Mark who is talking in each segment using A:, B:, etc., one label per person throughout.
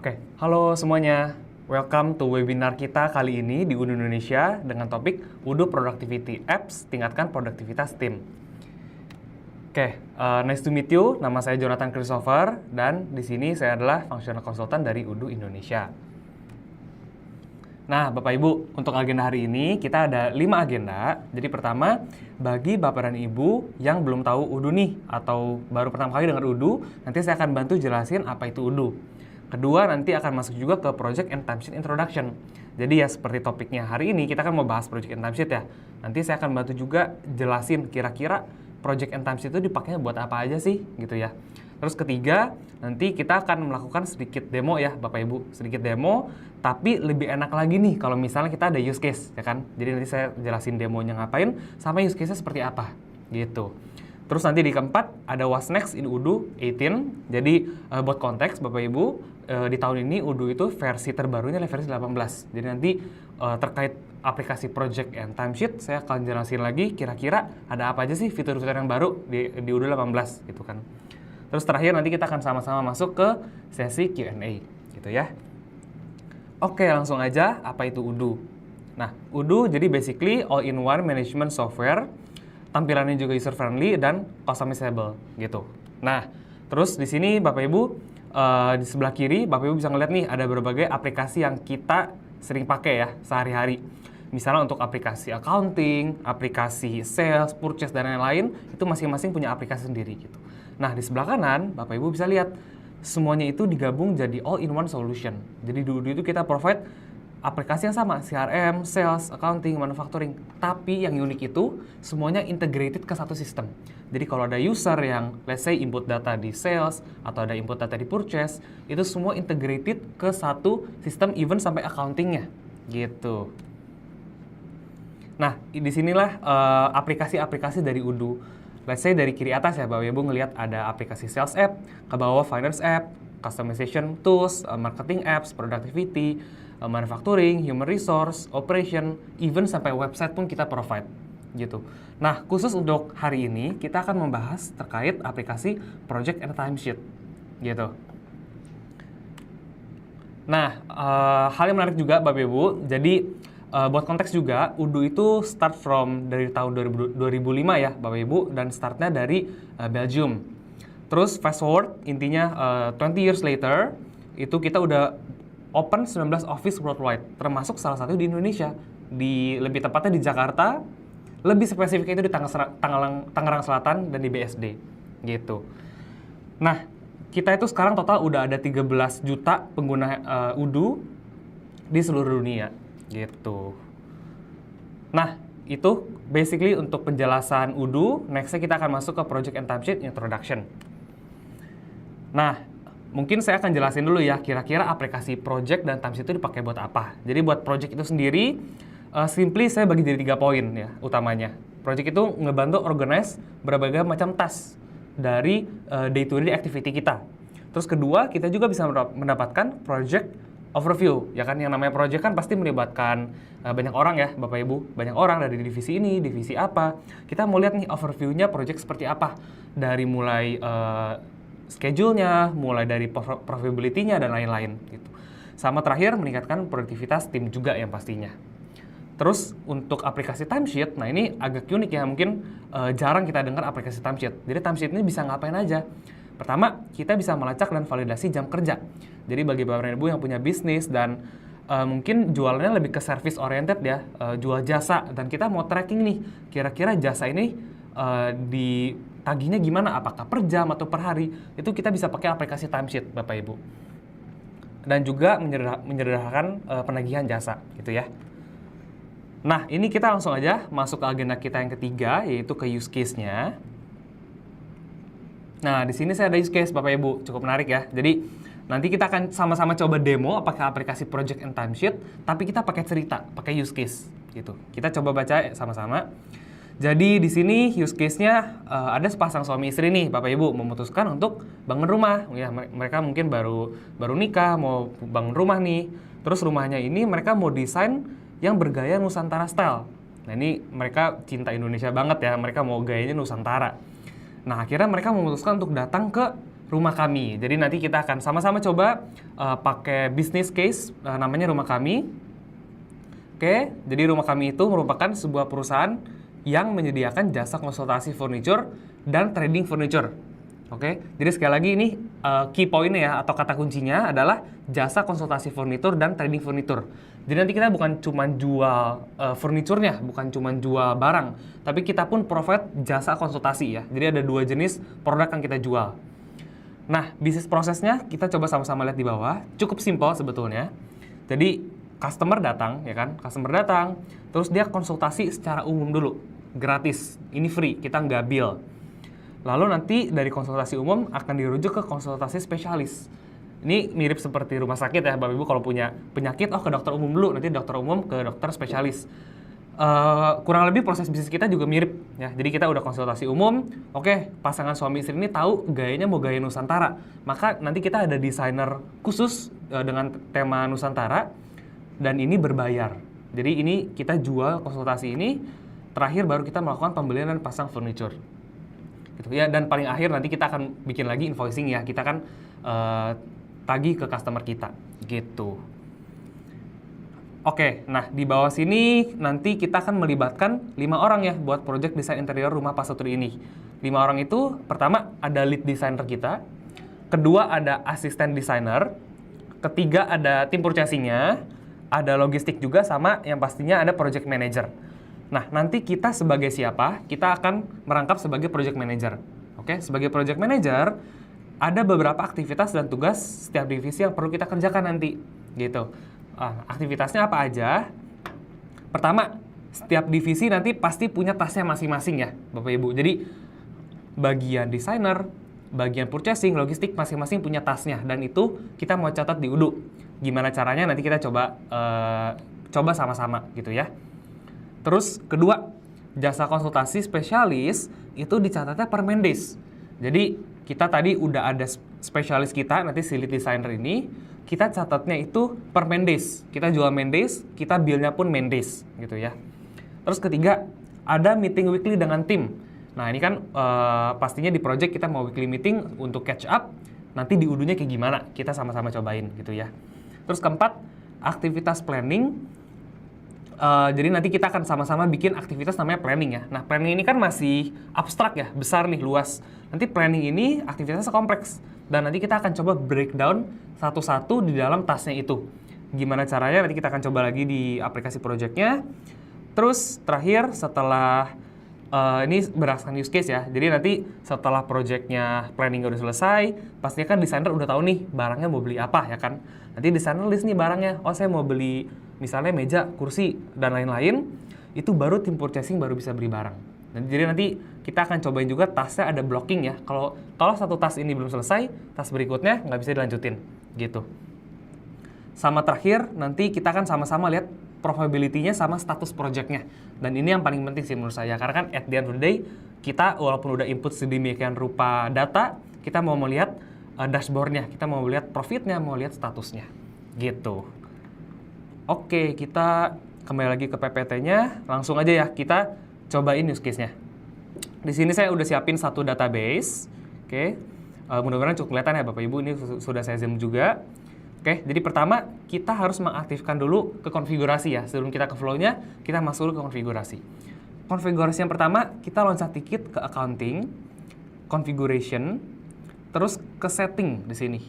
A: Oke, halo semuanya. Welcome to webinar kita kali ini di UDU Indonesia dengan topik UDU Productivity Apps Tingkatkan Produktivitas Tim. Oke, nice to meet you. Nama saya Jonathan Christopher dan di sini saya adalah functional consultant dari UDU Indonesia. Nah, Bapak Ibu, untuk agenda hari ini kita ada 5 agenda. Jadi pertama, bagi Bapak dan Ibu yang belum tahu UDU nih atau baru pertama kali dengar UDU, nanti saya akan bantu jelasin apa itu UDU. Kedua, nanti akan masuk juga ke Project and Timesheet Introduction. Jadi ya seperti topiknya hari ini, kita kan mau bahas Project and Timesheet ya. Nanti saya akan bantu juga jelasin kira-kira Project and Timesheet itu dipakainya buat apa aja sih, gitu ya. Terus ketiga, nanti kita akan melakukan sedikit demo ya Bapak Ibu. Sedikit demo, tapi lebih enak lagi nih kalau misalnya kita ada use case, ya kan. Jadi nanti saya jelasin demonya ngapain, sama use case-nya seperti apa, gitu. Terus nanti di keempat, ada What's Next in UDU 18. Jadi buat konteks Bapak Ibu, di tahun ini UDU itu versi terbarunya adalah versi 18. Jadi nanti terkait aplikasi Project and Timesheet, saya akan jelasin lagi kira-kira ada apa aja sih fitur-fitur yang baru di UDU 18 gitu kan. Terus terakhir nanti kita akan sama-sama masuk ke sesi Q&A gitu ya. Oke, langsung aja, apa itu UDU? Nah, UDU jadi basically all-in-one management software, tampilannya juga user friendly dan customizable gitu. Nah, terus di sini Bapak Ibu di sebelah kiri Bapak Ibu bisa ngeliat nih ada berbagai aplikasi yang kita sering pakai ya sehari-hari. Misalnya untuk aplikasi accounting, aplikasi sales, purchase dan lain-lain itu masing-masing punya aplikasi sendiri gitu. Nah, di sebelah kanan Bapak Ibu bisa lihat semuanya itu digabung jadi all-in-one solution. Jadi dulu itu kita provide aplikasi yang sama, CRM, sales, accounting, manufacturing. Tapi yang unik itu semuanya integrated ke satu sistem. Jadi kalau ada user yang let's say input data di sales atau ada input data di purchase, itu semua integrated ke satu sistem even sampai accountingnya gitu. Nah, disinilah aplikasi-aplikasi dari UDU. Let's say dari kiri atas ya, Bapak Ibu ngelihat ada aplikasi sales app, ke bawah finance app, customization tools, marketing apps, productivity, manufacturing, human resource, operation, even sampai website pun kita provide gitu. Nah, khusus untuk hari ini kita akan membahas terkait aplikasi Project and Timesheet gitu. Nah, hal yang menarik juga Bapak Ibu, jadi buat konteks juga, UDU itu start from dari tahun 2005 ya Bapak Ibu, dan startnya dari Belgium. Terus fast forward, intinya 20 years later, itu kita udah open 19 office worldwide, termasuk salah satu di Indonesia, lebih tepatnya di Jakarta, lebih spesifiknya itu di Tangerang Selatan dan di BSD, gitu. Nah, kita itu sekarang total udah ada 13 juta pengguna UDU di seluruh dunia, gitu. Nah, itu basically untuk penjelasan UDU. Nextnya kita akan masuk ke Project and Timesheet Introduction. Nah, mungkin saya akan jelasin dulu ya, kira-kira aplikasi Project dan Timesheet itu dipakai buat apa. Jadi buat Project itu sendiri, simply saya bagi jadi 3 poin ya, utamanya. Project itu ngebantu organize berbagai macam task dari day-to-day activity kita. Terus kedua, kita juga bisa mendapatkan Project Overview, ya kan, yang namanya Project kan pasti melibatkan banyak orang ya, Bapak Ibu. Banyak orang dari divisi ini, divisi apa. Kita mau lihat nih overview-nya Project seperti apa. Dari mulai schedule-nya, mulai dari profitability-nya, dan lain-lain gitu. Sama terakhir, meningkatkan produktivitas tim juga yang pastinya. Terus untuk aplikasi timesheet, nah ini agak unik ya, mungkin jarang kita dengar aplikasi timesheet. Jadi timesheet ini bisa ngapain aja? Pertama, kita bisa melacak dan validasi jam kerja. Jadi bagi Bapak dan Ibu yang punya bisnis dan mungkin jualannya lebih ke service oriented ya, jual jasa, dan kita mau tracking nih, kira-kira jasa ini ditagihnya gimana, apakah per jam atau per hari, itu kita bisa pakai aplikasi timesheet Bapak Ibu. Dan juga menyederhanakan penagihan jasa gitu ya. Nah, ini kita langsung aja masuk ke agenda kita yang ketiga, yaitu ke use case-nya. Nah, di sini saya ada use case Bapak Ibu, cukup menarik ya. Jadi, nanti kita akan sama-sama coba demo apakah aplikasi Project and Timesheet, tapi kita pakai cerita, pakai use case gitu. Kita coba baca sama-sama. Jadi di sini use case-nya ada sepasang suami istri nih, Bapak Ibu memutuskan untuk bangun rumah. Ya, mereka mungkin baru nikah, mau bangun rumah nih. Terus rumahnya ini mereka mau desain yang bergaya Nusantara style. Nah, ini mereka cinta Indonesia banget ya, mereka mau gayanya Nusantara. Nah, akhirnya mereka memutuskan untuk datang ke rumah kami. Jadi nanti kita akan sama-sama coba pakai business case namanya rumah kami. Oke, jadi rumah kami itu merupakan sebuah perusahaan yang menyediakan jasa konsultasi furniture dan trading furniture. Oke, jadi sekali lagi ini key point-nya ya, atau kata kuncinya adalah jasa konsultasi furniture dan trading furniture. Jadi nanti kita bukan cuma jual furniturnya, bukan cuma jual barang, tapi kita pun provide jasa konsultasi ya. Jadi ada 2 jenis produk yang kita jual. Nah, bisnis prosesnya kita coba sama-sama lihat di bawah. Cukup simpel sebetulnya. Jadi customer datang, ya kan? Customer datang, terus dia konsultasi secara umum dulu, gratis. Ini free, kita nggak bill. Lalu nanti dari konsultasi umum akan dirujuk ke konsultasi spesialis. Ini mirip seperti rumah sakit ya, Bapak Ibu kalau punya penyakit, ke dokter umum dulu, nanti dokter umum ke dokter spesialis. Kurang lebih proses bisnis kita juga mirip ya. Jadi kita udah konsultasi umum, oke, pasangan suami istri ini tahu gayanya mau gaya Nusantara. Maka nanti kita ada desainer khusus dengan tema Nusantara dan ini berbayar. Jadi ini kita jual konsultasi ini, terakhir baru kita melakukan pembelian dan pasang furniture. Gitu ya, dan paling akhir nanti kita akan bikin lagi invoicing ya. Kita akan tagih ke customer kita gitu. Oke, nah di bawah sini nanti kita akan melibatkan 5 orang ya buat project desain interior rumah Pak Sutri ini. 5 orang itu pertama ada lead designer kita, kedua ada asisten designer, ketiga ada tim purchasing-nya, ada logistik juga, sama yang pastinya ada project manager. Nah, nanti kita sebagai siapa? Kita akan merangkap sebagai project manager. Oke, sebagai project manager ada beberapa aktivitas dan tugas setiap divisi yang perlu kita kerjakan nanti gitu. Aktivitasnya apa aja? Pertama, setiap divisi nanti pasti punya tasnya masing-masing ya, Bapak Ibu. Jadi bagian desainer, bagian purchasing, logistik masing-masing punya tasnya, dan itu kita mau catat di UDU. Gimana caranya nanti kita coba sama-sama gitu ya. Terus kedua, jasa konsultasi spesialis itu dicatatnya per Mendes. Jadi kita tadi udah ada spesialis kita, nanti si lead designer ini, kita catatnya itu per Mendes. Kita jual Mendes, kita bill-nya pun Mendes gitu ya. Terus ketiga, ada meeting weekly dengan tim. Nah ini kan pastinya di project kita mau weekly meeting untuk catch up, nanti di UDU-nya kayak gimana, kita sama-sama cobain gitu ya. Terus keempat, aktivitas planning. Jadi nanti kita akan sama-sama bikin aktivitas namanya planning ya. Nah planning ini kan masih abstrak ya, besar nih, luas. Nanti planning ini aktivitasnya kompleks. Dan nanti kita akan coba breakdown satu-satu di dalam tasnya itu. Gimana caranya nanti kita akan coba lagi di aplikasi projectnya. Terus terakhir setelah ini berdasarkan use case ya. Jadi nanti setelah projectnya planning udah selesai, pastinya kan desainer udah tahu nih barangnya mau beli apa ya kan. Nanti desainer list nih barangnya. Oh saya mau beli misalnya meja, kursi, dan lain-lain. Itu baru tim purchasing baru bisa beli barang. Jadi nanti kita akan cobain juga tasnya ada blocking ya. Kalau satu tas ini belum selesai, tas berikutnya nggak bisa dilanjutin gitu. Sama terakhir, nanti kita akan sama-sama lihat probability-nya sama status project-nya. Dan ini yang paling penting sih menurut saya. Karena kan at the end of the day, kita walaupun udah input sedemikian rupa data, kita mau melihat dashboard-nya, kita mau lihat profit-nya, mau lihat statusnya gitu. Oke, kita kembali lagi ke PPT-nya. Langsung aja ya, kita cobain use case-nya. Di sini saya udah siapin satu database. Oke, mudah-mudahan cukup kelihatan ya Bapak Ibu. Ini sudah saya zoom juga. Oke, jadi pertama kita harus mengaktifkan dulu ke konfigurasi ya. Sebelum kita ke flow-nya, kita masuk dulu ke konfigurasi. Konfigurasi yang pertama, kita loncat dikit ke accounting, configuration, terus ke setting di sini.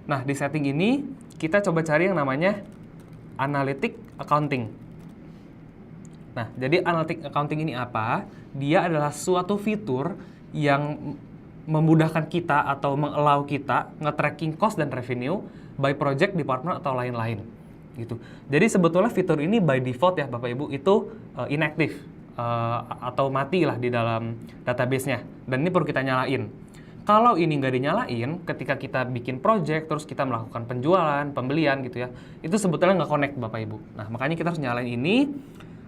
A: Nah, di setting ini kita coba cari yang namanya analytic accounting. Nah, jadi analytic accounting ini apa? Dia adalah suatu fitur yang memudahkan kita atau mengallow kita nge-tracking cost dan revenue by project, department, atau lain-lain. Gitu. Jadi sebetulnya fitur ini by default ya Bapak Ibu itu inactive atau mati lah di dalam database-nya. Dan ini perlu kita nyalain. Kalau ini nggak dinyalain, ketika kita bikin project, terus kita melakukan penjualan, pembelian gitu ya, itu sebetulnya nggak connect Bapak Ibu. Nah, makanya kita harus nyalain ini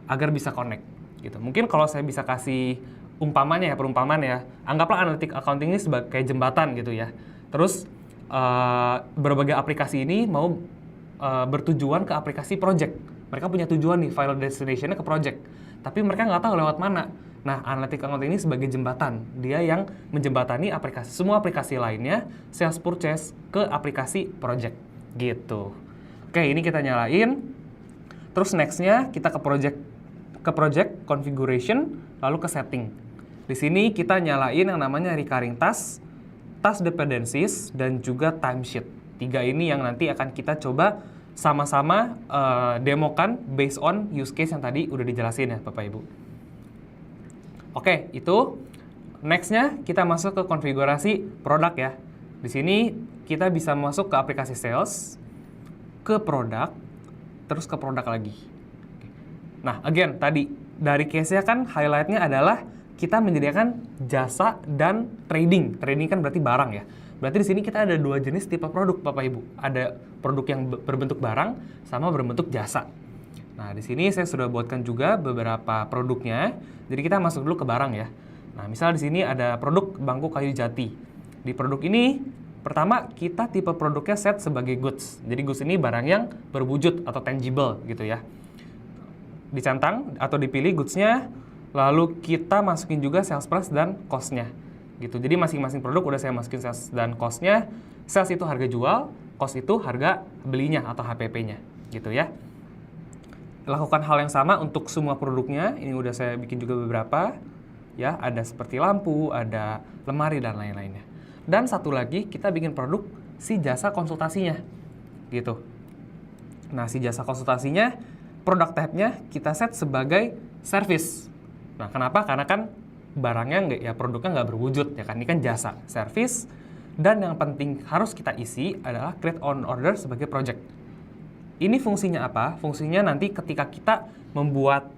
A: agar bisa connect gitu. Mungkin kalau saya bisa kasih perumpamaan ya, anggaplah analytic accounting ini sebagai jembatan gitu ya. Terus berbagai aplikasi ini mau bertujuan ke aplikasi project. Mereka punya tujuan nih, final destination-nya ke project. Tapi mereka nggak tahu lewat mana. Nah, analytic account ini sebagai jembatan. Dia yang menjembatani semua aplikasi lainnya, sales purchase ke aplikasi project. Gitu. Oke, ini kita nyalain. Terus next-nya kita ke project configuration, lalu ke setting. Di sini kita nyalain yang namanya recurring task dependencies, dan juga timesheet. 3 ini yang nanti akan kita coba sama-sama demokan based on use case yang tadi udah dijelasin ya Bapak Ibu. Oke, itu next-nya kita masuk ke konfigurasi produk ya. Di sini kita bisa masuk ke aplikasi sales, ke produk, terus ke produk lagi. Nah, again, tadi dari case-nya kan highlight-nya adalah kita menyediakan jasa dan trading. Trading kan berarti barang ya. Berarti di sini kita ada 2 jenis tipe produk Bapak Ibu. Ada produk yang berbentuk barang sama berbentuk jasa. Nah, di sini saya sudah buatkan juga beberapa produknya. Jadi kita masuk dulu ke barang ya. Nah, misal di sini ada produk bangku kayu jati. Di produk ini, pertama kita tipe produknya set sebagai goods. Jadi goods ini barang yang berwujud atau tangible gitu ya. Dicentang atau dipilih goods-nya, lalu kita masukin juga sales price dan cost-nya. Gitu. Jadi masing-masing produk udah saya masukin sales dan cost-nya. Sales itu harga jual, cost itu harga belinya atau HPP-nya. Gitu ya. Lakukan hal yang sama untuk semua produknya. Ini udah saya bikin juga beberapa. Ya, ada seperti lampu, ada lemari, dan lain-lainnya. Dan satu lagi, kita bikin produk si jasa konsultasinya. Gitu. Nah, si jasa konsultasinya, produk tab-nya kita set sebagai service. Nah, kenapa? Karena kan barangnya produknya nggak berwujud, ya kan? Ini kan jasa, service. Dan yang penting harus kita isi adalah create on order sebagai project. Ini fungsinya apa? Fungsinya nanti ketika kita membuat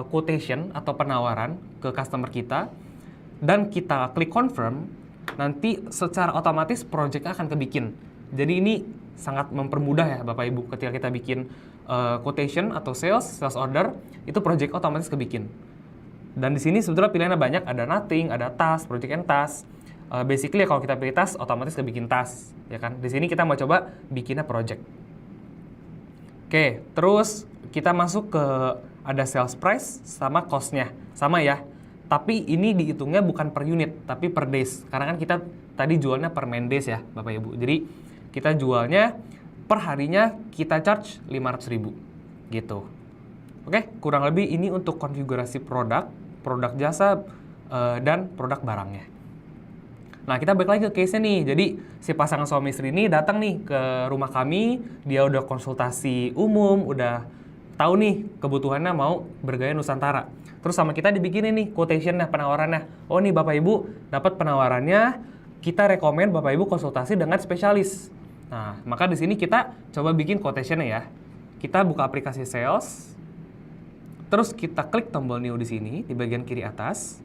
A: quotation atau penawaran ke customer kita dan kita klik confirm, nanti secara otomatis project akan kebikin. Jadi ini sangat mempermudah ya Bapak Ibu ketika kita bikin quotation atau sales order, itu project otomatis kebikin. Dan di sini sebetulnya pilihannya banyak, ada nothing, ada task, project and task. Basically kalau kita pilih task, otomatis kebikin task, ya kan? Di sini kita mau coba bikinnya project. Oke, terus kita masuk ke ada sales price sama cost-nya. Sama ya, tapi ini dihitungnya bukan per unit, tapi per days. Karena kan kita tadi jualnya per main days ya, Bapak Ibu. Jadi kita jualnya per harinya kita charge 500.000 gitu. Oke, kurang lebih ini untuk konfigurasi produk jasa, dan produk barangnya. Nah, kita balik lagi ke case-nya nih. Jadi, si pasangan suami istri ini datang nih ke rumah kami, dia udah konsultasi umum, udah tahu nih kebutuhannya mau bergaya Nusantara. Terus sama kita dibikinin nih quotation-nya, penawarannya. Oh nih Bapak Ibu, dapat penawarannya, kita rekomen Bapak Ibu konsultasi dengan spesialis. Nah, maka di sini kita coba bikin quotation-nya ya. Kita buka aplikasi sales, terus kita klik tombol new di sini di bagian kiri atas.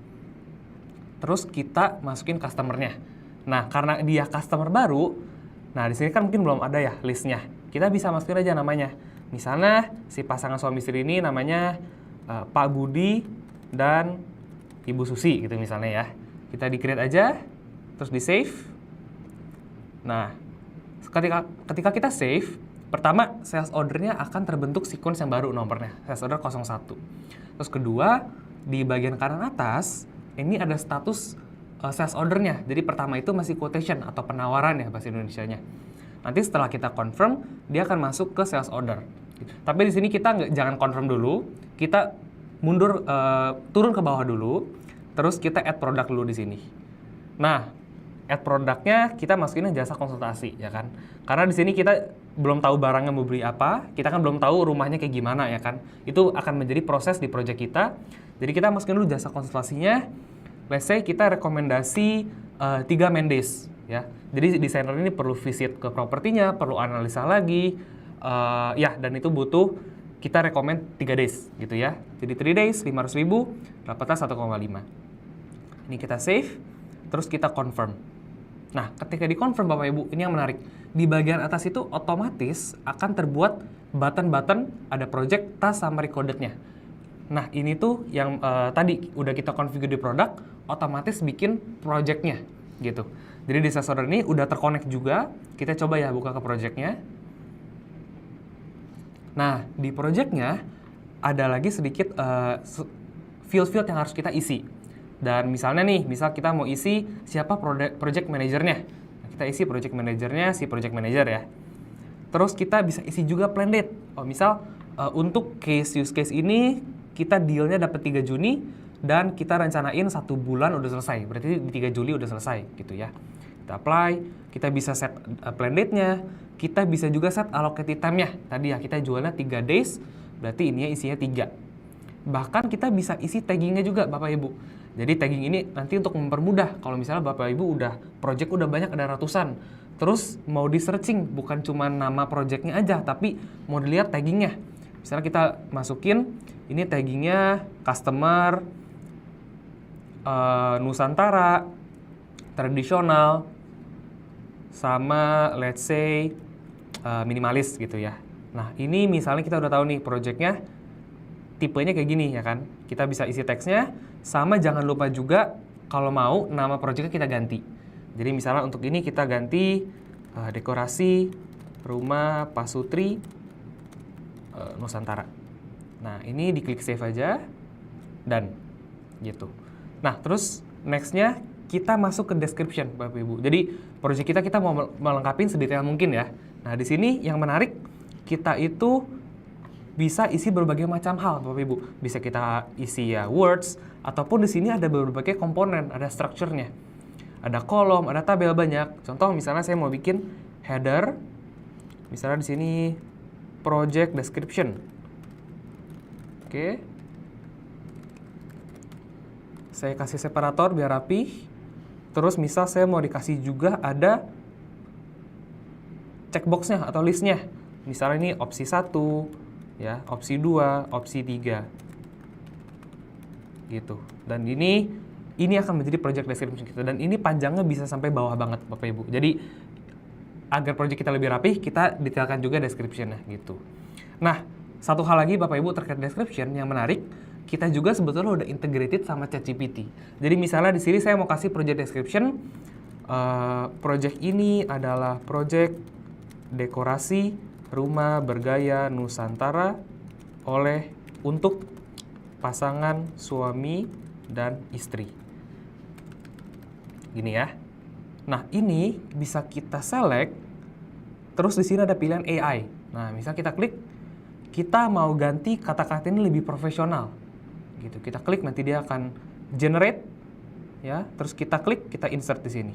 A: Terus kita masukin customer-nya. Nah, karena dia customer baru, nah di sini kan mungkin belum ada ya listnya. Kita bisa masukin aja namanya. Misalnya si pasangan suami istri ini namanya Pak Budi dan Ibu Susi gitu misalnya ya. Kita di-create aja, terus di-save. Nah, ketika kita save, pertama sales order-nya akan terbentuk sequence yang baru nomornya, sales order 01. Terus kedua, di bagian kanan atas, ini ada status sales order-nya. Jadi pertama itu masih quotation atau penawaran ya bahasa Indonesianya. Nanti setelah kita confirm, dia akan masuk ke sales order. Tapi di sini kita jangan confirm dulu, kita mundur turun ke bawah dulu, terus kita add produk dulu di sini. Nah, add produknya kita masukin jasa konsultasi ya kan. Karena di sini kita belum tahu barangnya mau beli apa, kita kan belum tahu rumahnya kayak gimana ya kan. Itu akan menjadi proses di project kita. Jadi kita masukin dulu jasa konsultasinya. Let's say kita rekomendasi 3 main days ya. Jadi desainer ini perlu visit ke propertinya, perlu analisa lagi, ya dan itu butuh kita rekomend 3 days gitu ya. Jadi 3 days 500.000 dapatnya 1,5. Ini kita save, terus kita confirm. Nah, ketika di confirm Bapak Ibu, ini yang menarik. Di bagian atas itu otomatis akan terbuat button-button, ada project, task, sama recorded-nya. Nah, ini tuh yang tadi udah kita configure di produk, otomatis bikin project-nya gitu. Jadi di sales order ini udah terconnect juga. Kita coba ya buka ke project-nya. Nah, di project-nya ada lagi sedikit field-field yang harus kita isi. Dan misalnya nih, misal kita mau isi siapa project manajernya. Nah, kita isi project manajernya si project manager ya. Terus kita bisa isi juga plan date. Oh, misal untuk use case ini kita dealnya dapat 3 Juni dan kita rencanain 1 bulan udah selesai. Berarti di 3 Juli udah selesai gitu ya. Kita apply, kita bisa set plan date-nya, kita bisa juga set allocated time-nya. Tadi ya kita jualnya 3 days, berarti ininya isinya 3. Bahkan kita bisa isi taggingnya juga Bapak Ibu. Jadi tagging ini nanti untuk mempermudah kalau misalnya Bapak Ibu project udah banyak, ada ratusan. Terus mau di searching bukan cuma nama projectnya aja, tapi mau dilihat taggingnya. Misalnya kita masukin ini taggingnya customer, Nusantara, tradisional, sama let's say minimalis gitu ya. Nah ini misalnya kita udah tahu nih projectnya tipenya kayak gini ya kan. Kita bisa isi teksnya, sama jangan lupa juga kalau mau nama projectnya kita ganti. Jadi misalnya untuk ini kita ganti dekorasi rumah Pasutri Nusantara. Nah ini diklik save aja dan gitu. Nah terus nextnya kita masuk ke description Bapak Ibu. Jadi project kita mau melengkapi sedetail mungkin ya. Nah di sini yang menarik kita itu bisa isi berbagai macam hal Bapak Ibu. Bisa kita isi ya words, ataupun di sini ada berbagai komponen, ada structure-nya. Ada kolom, ada tabel banyak. Contoh misalnya saya mau bikin header. Misalnya di sini project description. Oke. Saya kasih separator biar rapi. Terus misal saya mau dikasih juga ada checkbox-nya atau list-nya. Misalnya ini opsi 1, ya, opsi 2, opsi 3. Gitu. Dan ini akan menjadi project description kita. Dan ini panjangnya bisa sampai bawah banget Bapak Ibu. Jadi agar project kita lebih rapih, kita detailkan juga description-nya gitu. Nah, satu hal lagi Bapak Ibu terkait description yang menarik, kita juga sebetulnya udah integrated sama ChatGPT. Jadi misalnya di sini saya mau kasih project description, project ini adalah project dekorasi rumah bergaya Nusantara untuk pasangan suami dan istri. Gini ya. Nah, ini bisa kita select, terus di sini ada pilihan AI. Nah, misal kita klik, kita mau ganti kata-kata ini lebih profesional. Gitu. Kita klik nanti dia akan generate ya, terus kita klik, kita insert di sini.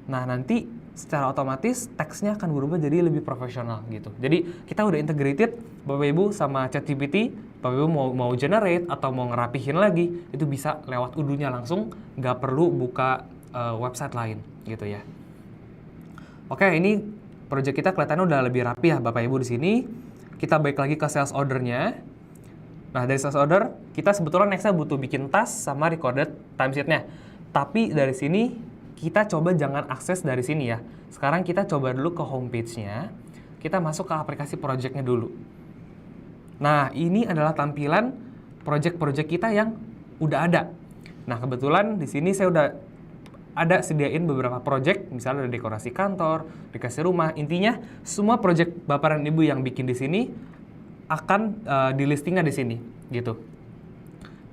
A: Nah, nanti secara otomatis teksnya akan berubah jadi lebih profesional gitu. Jadi kita udah integrated Bapak Ibu sama ChatGPT. Bapak Ibu mau generate atau mau ngerapihin lagi, itu bisa lewat udunya langsung, nggak perlu buka website lain gitu ya. Oke, ini project kita kelihatannya udah lebih rapi ya Bapak Ibu di sini. Kita balik lagi ke sales order-nya. Nah, dari sales order, kita sebetulnya next-nya butuh bikin task sama recorded timesheet-nya. Tapi dari sini, kita coba jangan akses dari sini ya. Sekarang kita coba dulu ke homepage-nya. Kita masuk ke aplikasi project-nya dulu. Nah, ini adalah tampilan project-project kita yang udah ada. Nah, kebetulan di sini saya udah ada sediain beberapa project, misalnya ada dekorasi kantor, dekorasi rumah. Intinya, semua project Bapak dan Ibu yang bikin di sini akan di listingnya di sini gitu.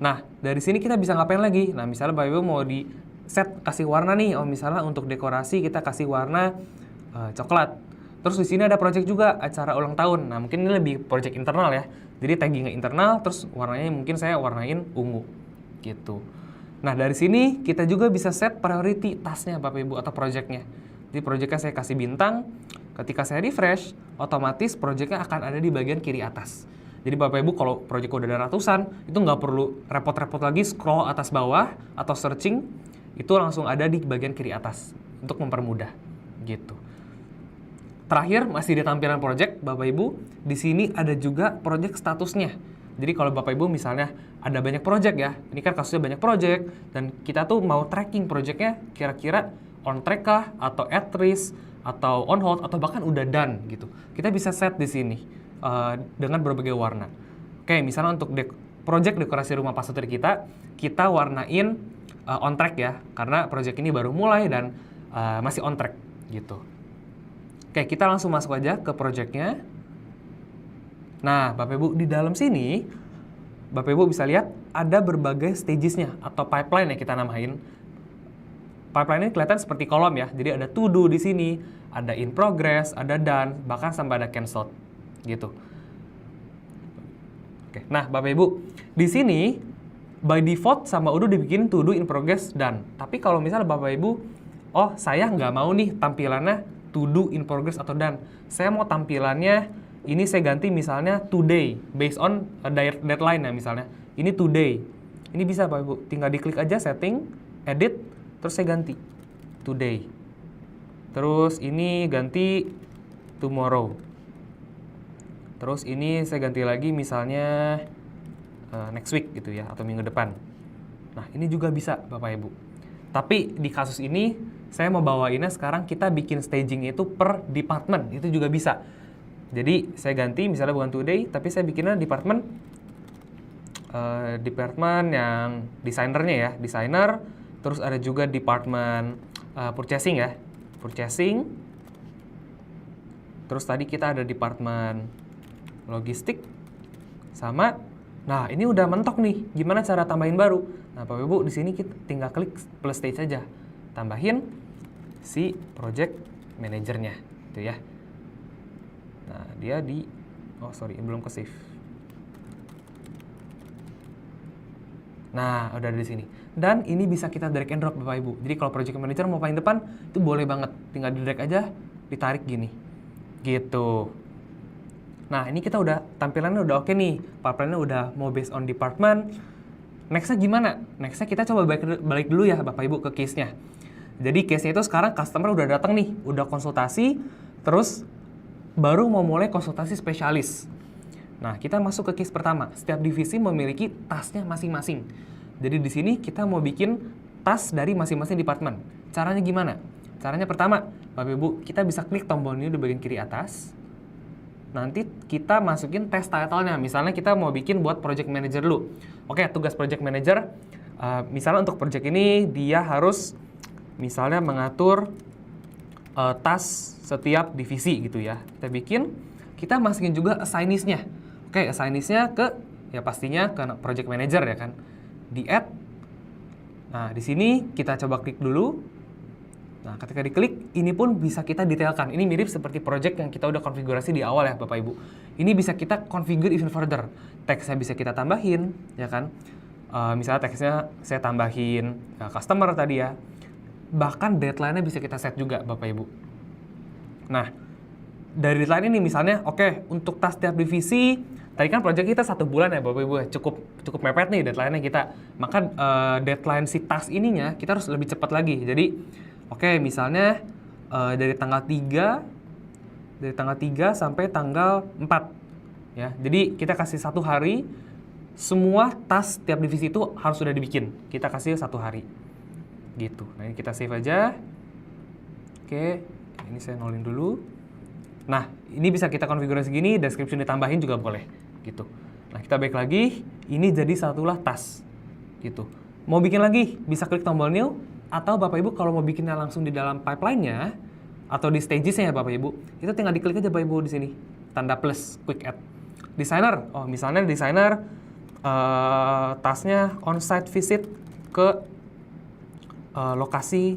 A: Nah, dari sini kita bisa ngapain lagi? Nah, misalnya Bapak Ibu mau di set kasih warna nih. Oh, misalnya untuk dekorasi kita kasih warna coklat. Terus di sini ada project juga acara ulang tahun. Nah, mungkin ini lebih project internal ya. Jadi taggingnya internal, terus warnanya mungkin saya warnain ungu gitu. Nah, dari sini kita juga bisa set priority task-nya Bapak Ibu atau project-nya. Jadi project-nya saya kasih bintang. Ketika saya refresh, otomatis project-nya akan ada di bagian kiri atas. Jadi Bapak Ibu kalau project udah ada ratusan, itu nggak perlu repot-repot lagi scroll atas bawah atau searching, itu langsung ada di bagian kiri atas untuk mempermudah gitu. Terakhir masih di tampilan project Bapak Ibu, di sini ada juga project statusnya. Jadi kalau Bapak Ibu misalnya ada banyak project ya, ini kan kasusnya banyak project dan kita tuh mau tracking projectnya kira-kira on track kah atau at risk atau on hold, atau bahkan udah done gitu. Kita bisa set di sini dengan berbagai warna. Oke, misalnya untuk project dekorasi rumah Pasutri kita warnain on track ya, karena project ini baru mulai dan masih on track gitu. Oke, kita langsung masuk aja ke projectnya. Nah, Bapak Ibu di dalam sini, Bapak Ibu bisa lihat ada berbagai stages-nya atau pipeline yang kita namain. Pipeline ini kelihatan seperti kolom ya. Jadi ada to do di sini, ada in progress, ada done, bahkan sampai ada cancelled gitu. Oke. Nah, Bapak Ibu, di sini by default sama Odoo dibikin to do, in progress, done. Tapi kalau misalnya Bapak Ibu, oh saya nggak mau nih tampilannya to do, in progress, atau done. Saya mau tampilannya, ini saya ganti misalnya today, based on a deadline ya misalnya. Ini today. Ini bisa Bapak Ibu, tinggal diklik aja setting, edit, terus saya ganti today. Terus ini ganti tomorrow. Terus ini saya ganti lagi misalnya next week gitu ya, atau minggu depan. Nah, ini juga bisa Bapak Ibu. Tapi di kasus ini saya mau bawainnya sekarang kita bikin staging itu per department, itu juga bisa. Jadi saya ganti misalnya bukan today, tapi saya bikinnya department yang desainernya ya, designer. Terus ada juga department purchasing ya, purchasing. Terus tadi kita ada department logistik sama. Nah, ini udah mentok nih. Gimana cara tambahin baru? Nah, Bapak Ibu di sini kita tinggal klik plus stage aja. Tambahin si project manajernya, gitu ya. Nah, dia di belum ke save. Nah, udah ada di sini. Dan ini bisa kita drag and drop Bapak Ibu. Jadi kalau project manager mau paling depan, itu boleh banget. Tinggal di drag aja, ditarik gini. Gitu. Nah, ini kita udah, tampilannya udah oke nih. Pipeline-nya udah mau based on department. Next-nya gimana? Next-nya kita coba balik dulu ya Bapak Ibu ke case-nya. Jadi case-nya itu sekarang customer udah datang nih, udah konsultasi, terus baru mau mulai konsultasi spesialis. Nah, kita masuk ke case pertama. Setiap divisi memiliki task-nya masing-masing. Jadi di sini kita mau bikin task dari masing-masing departemen. Caranya gimana? Caranya pertama, Bapak Ibu, kita bisa klik tombol new di bagian kiri atas. Nanti kita masukin test title-nya. Misalnya kita mau bikin buat project manager dulu. Oke, tugas project manager, misalnya untuk project ini dia harus misalnya mengatur task setiap divisi gitu ya. Kita bikin, kita masukin juga assignees-nya. Oke, assignees-nya ke, ya pastinya ke project manager ya kan. Di add. Nah, di sini kita coba klik dulu. Nah, ketika diklik, ini pun bisa kita detailkan. Ini mirip seperti project yang kita udah konfigurasi di awal ya Bapak Ibu. Ini bisa kita configure even further. Teksnya bisa kita tambahin, ya kan. Misalnya teksnya saya tambahin customer tadi ya. Bahkan deadline-nya bisa kita set juga Bapak Ibu. Nah, dari deadline ini misalnya, oke, untuk task tiap divisi, tadi kan project kita 1 bulan ya Bapak Ibu, cukup mepet nih deadline-nya kita. Maka deadline si task ininya kita harus lebih cepat lagi. Jadi, oke, misalnya dari tanggal 3 sampai tanggal 4 ya. Jadi kita kasih 1 hari, semua task tiap divisi itu harus sudah dibikin. Kita kasih 1 hari. Gitu. Nah, ini kita save aja. Oke, ini saya nolin dulu. Nah, ini bisa kita konfigurasi gini, description ditambahin juga boleh. Gitu. Nah, kita balik lagi, ini jadi satulah task. Gitu. Mau bikin lagi, bisa klik tombol new. Atau Bapak Ibu kalau mau bikinnya langsung di dalam pipeline-nya atau di stages-nya ya Bapak Ibu, itu tinggal diklik aja Bapak Ibu di sini. Tanda plus, quick add. Designer, misalnya designer task-nya on-site visit ke lokasi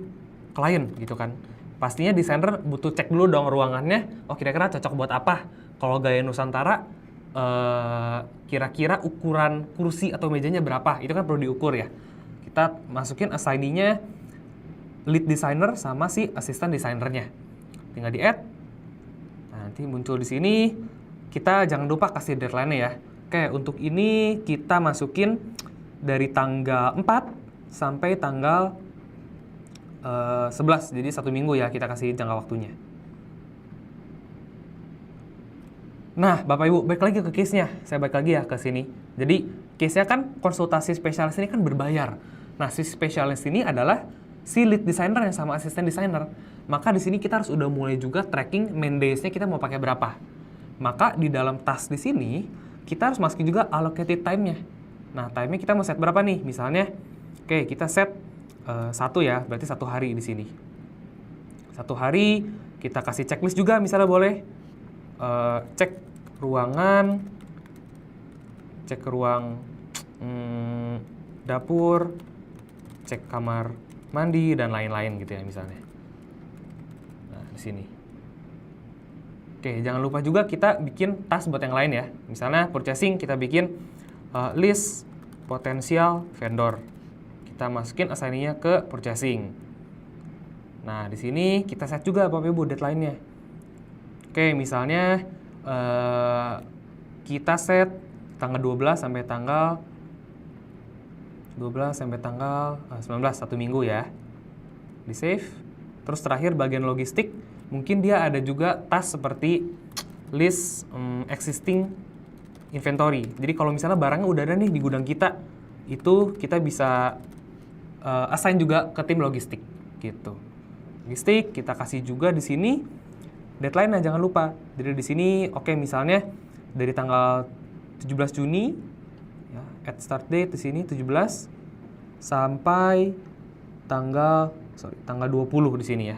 A: klien gitu kan. Pastinya desainer butuh cek dulu dong ruangannya, kira-kira cocok buat apa. Kalau gaya Nusantara, kira-kira ukuran kursi atau mejanya berapa, itu kan perlu diukur ya. Kita masukin assignee-nya lead designer sama si asisten desainernya. Tinggal di-add. Nah, nanti muncul di sini. Kita jangan lupa kasih deadline-nya ya. Oke, untuk ini kita masukin dari tanggal 4 sampai tanggal 11. Jadi 1 minggu ya kita kasih jangka waktunya. Nah, Bapak Ibu, balik lagi ke case-nya. Saya balik lagi ya ke sini. Jadi, case-nya kan konsultasi spesialis ini kan berbayar. Nah, si spesialis ini adalah si lead designer yang sama asisten designer. Maka di sini kita harus udah mulai juga tracking main days-nya kita mau pakai berapa. Maka di dalam task di sini kita harus masukin juga allocated time-nya. Nah, time-nya kita mau set berapa nih? Misalnya, oke, kita set 1 ya, berarti 1 hari di sini. 1 hari kita kasih checklist juga misalnya boleh. Cek ruangan, cek ruang dapur, cek kamar mandi dan lain-lain gitu ya misalnya. Nah, di sini. Oke, jangan lupa juga kita bikin task buat yang lain ya. Misalnya purchasing kita bikin list potensial vendor. Kita masukin assignee-nya ke purchasing. Nah, di sini kita set juga Bapak Ibu deadline-nya. Oke, misalnya kita set tanggal 12 sampai tanggal 19, satu minggu ya. Di save. Terus terakhir bagian logistik, mungkin dia ada juga task seperti list existing inventory. Jadi kalau misalnya barangnya udah ada nih di gudang kita, itu kita bisa assign juga ke tim logistik gitu. Logistik kita kasih juga di sini deadline-nya jangan lupa. Jadi di sini oke, misalnya dari tanggal 17 Juni ya, at start date di sini 17 sampai tanggal 20 di sini ya.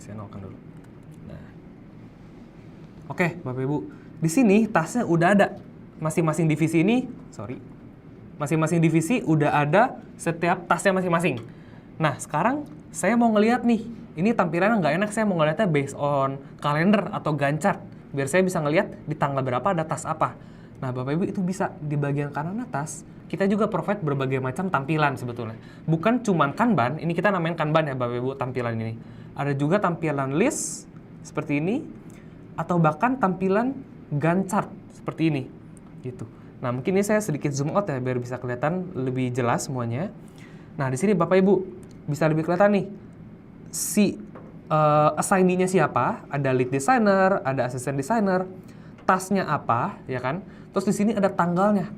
A: Saya nolkan dulu. Nah. Oke, Bapak Ibu. Di sini tasnya udah ada. Masing-masing divisi ini, masing-masing divisi udah ada setiap tasnya masing-masing. Nah, sekarang saya mau ngelihat nih. Ini tampilannya nggak enak, saya mau ngelihatnya based on kalender atau Gantt chart. Biar saya bisa ngelihat di tanggal berapa ada tas apa. Nah, Bapak Ibu itu bisa di bagian kanan atas, kita juga provide berbagai macam tampilan sebetulnya. Bukan cuman Kanban, ini kita namain Kanban ya Bapak Ibu tampilan ini. Ada juga tampilan list seperti ini, atau bahkan tampilan Gantt chart seperti ini. Gitu. Nah, mungkin ini saya sedikit zoom out ya, biar bisa kelihatan lebih jelas semuanya. Nah, di sini Bapak Ibu bisa lebih kelihatan nih, si assignee-nya siapa, ada lead designer, ada assistant designer, tasnya apa, ya kan? Terus di sini ada tanggalnya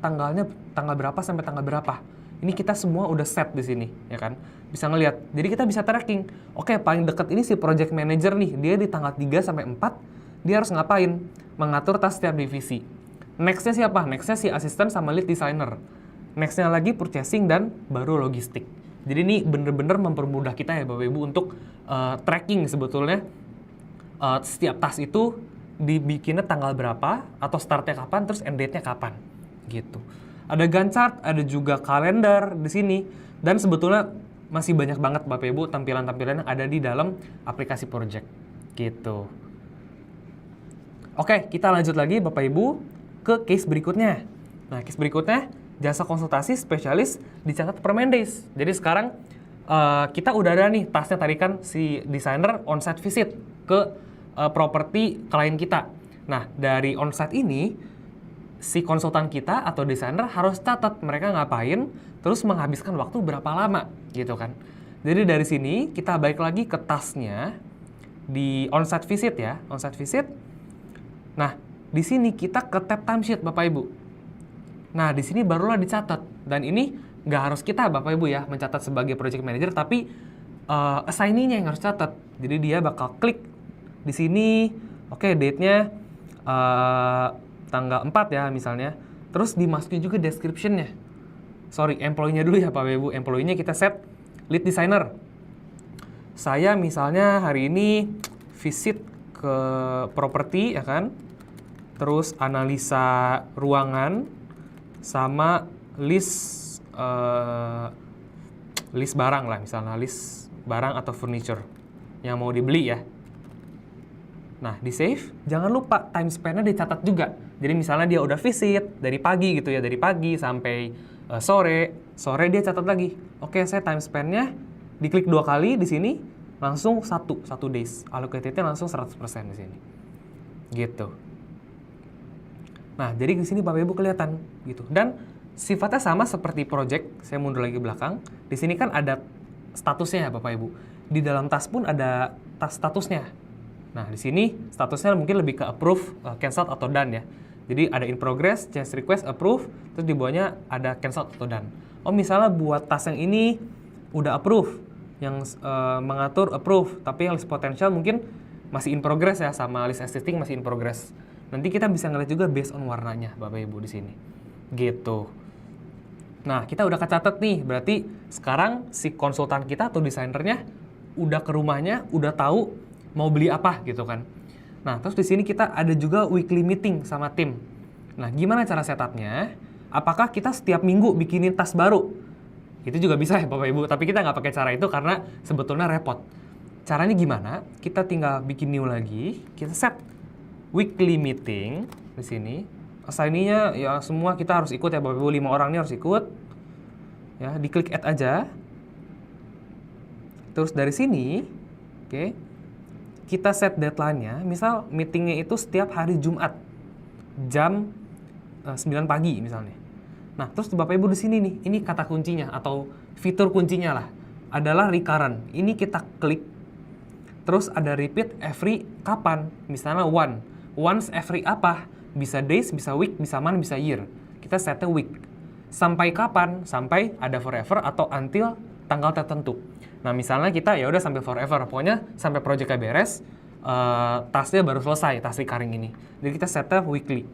A: tanggal berapa sampai tanggal berapa. Ini kita semua udah set di sini, ya kan? Bisa ngelihat. Jadi kita bisa tracking. Oke, paling dekat ini si project manager nih, dia di tanggal 3 sampai 4, dia harus ngapain? Mengatur tas setiap divisi. Next-nya siapa? Next-nya si assistant sama lead designer. Next-nya lagi purchasing dan baru logistik. Jadi ini bener-bener mempermudah kita ya Bapak Ibu untuk tracking sebetulnya setiap tas itu dibikinnya tanggal berapa, atau startnya kapan, terus end date-nya kapan, gitu. Ada Gantt chart, ada juga kalender di sini, dan sebetulnya masih banyak banget Bapak Ibu tampilan-tampilan yang ada di dalam aplikasi project, gitu. Oke, kita lanjut lagi Bapak Ibu ke case berikutnya. Nah, case berikutnya jasa konsultasi spesialis dicatat per main days. Jadi sekarang kita udah ada nih tasnya tarikan si desainer on-site visit ke properti klien kita. Nah, dari on-site ini, si konsultan kita atau desainer harus catat mereka ngapain, terus menghabiskan waktu berapa lama, gitu kan. Jadi dari sini, kita balik lagi ke tasnya, di on-site visit ya, on-site visit. Nah, di sini kita ke tab timesheet, Bapak Ibu. Nah, di sini barulah dicatat. Dan ini nggak harus kita, Bapak Ibu ya, mencatat sebagai project manager, tapi assignee-nya yang harus catat. Jadi dia bakal klik di sini, oke, date-nya tanggal 4 ya misalnya. Terus dimasukin juga description-nya. Employee-nya dulu ya Bapak Ibu. Employee-nya kita set lead designer. Saya misalnya hari ini visit ke properti ya kan. Terus analisa ruangan sama list barang lah, misalnya list barang atau furniture yang mau dibeli ya. Nah, di save, jangan lupa time span-nya dicatat juga. Jadi misalnya dia udah visit dari pagi gitu ya, dari pagi sampai sore dia catat lagi. Oke, saya time span-nya diklik 2 kali di sini, langsung satu days. Allocated-nya langsung 100% di sini. Gitu. Nah, jadi di sini Bapak Ibu kelihatan gitu. Dan sifatnya sama seperti project, saya mundur lagi ke belakang. Di sini kan ada statusnya ya Bapak Ibu. Di dalam task pun ada task statusnya. Nah, di sini statusnya mungkin lebih ke approve, cancel atau done ya. Jadi ada in progress, change request, approve, terus di bawahnya ada cancel atau done. Oh, misalnya buat task yang ini udah approve, yang mengatur approve, tapi yang list potential mungkin masih in progress ya, sama list existing masih in progress. Nanti kita bisa ngeliat juga based on warnanya, Bapak Ibu di sini. Gitu. Nah, kita udah kecatat nih, berarti sekarang si konsultan kita atau desainernya udah ke rumahnya, udah tahu mau beli apa gitu kan. Nah, terus di sini kita ada juga weekly meeting sama tim. Nah, gimana cara setupnya? Apakah kita setiap minggu bikinin tas baru? Itu juga bisa ya Bapak Ibu, tapi kita nggak pakai cara itu karena sebetulnya repot. Caranya gimana? Kita tinggal bikin new lagi, kita set weekly meeting di sini. Assign-nya ya semua kita harus ikut ya Bapak Ibu, 5 orang ini harus ikut. Ya, diklik add aja. Terus dari sini, oke, kita set deadline-nya, misal meetingnya itu setiap hari Jumat jam 9 pagi misalnya. Nah, terus Bapak Ibu di sini nih, ini kata kuncinya atau fitur kuncinya lah, adalah recurrent. Ini kita klik, terus ada repeat every kapan, misalnya once every apa, bisa days, bisa week, bisa month, bisa year. Kita setnya week. Sampai kapan? Sampai ada forever atau until tanggal tertentu. Nah, misalnya kita ya udah sampai forever, pokoknya sampai projectnya beres, tasnya baru selesai, tas recurring ini. Jadi kita setnya weekly.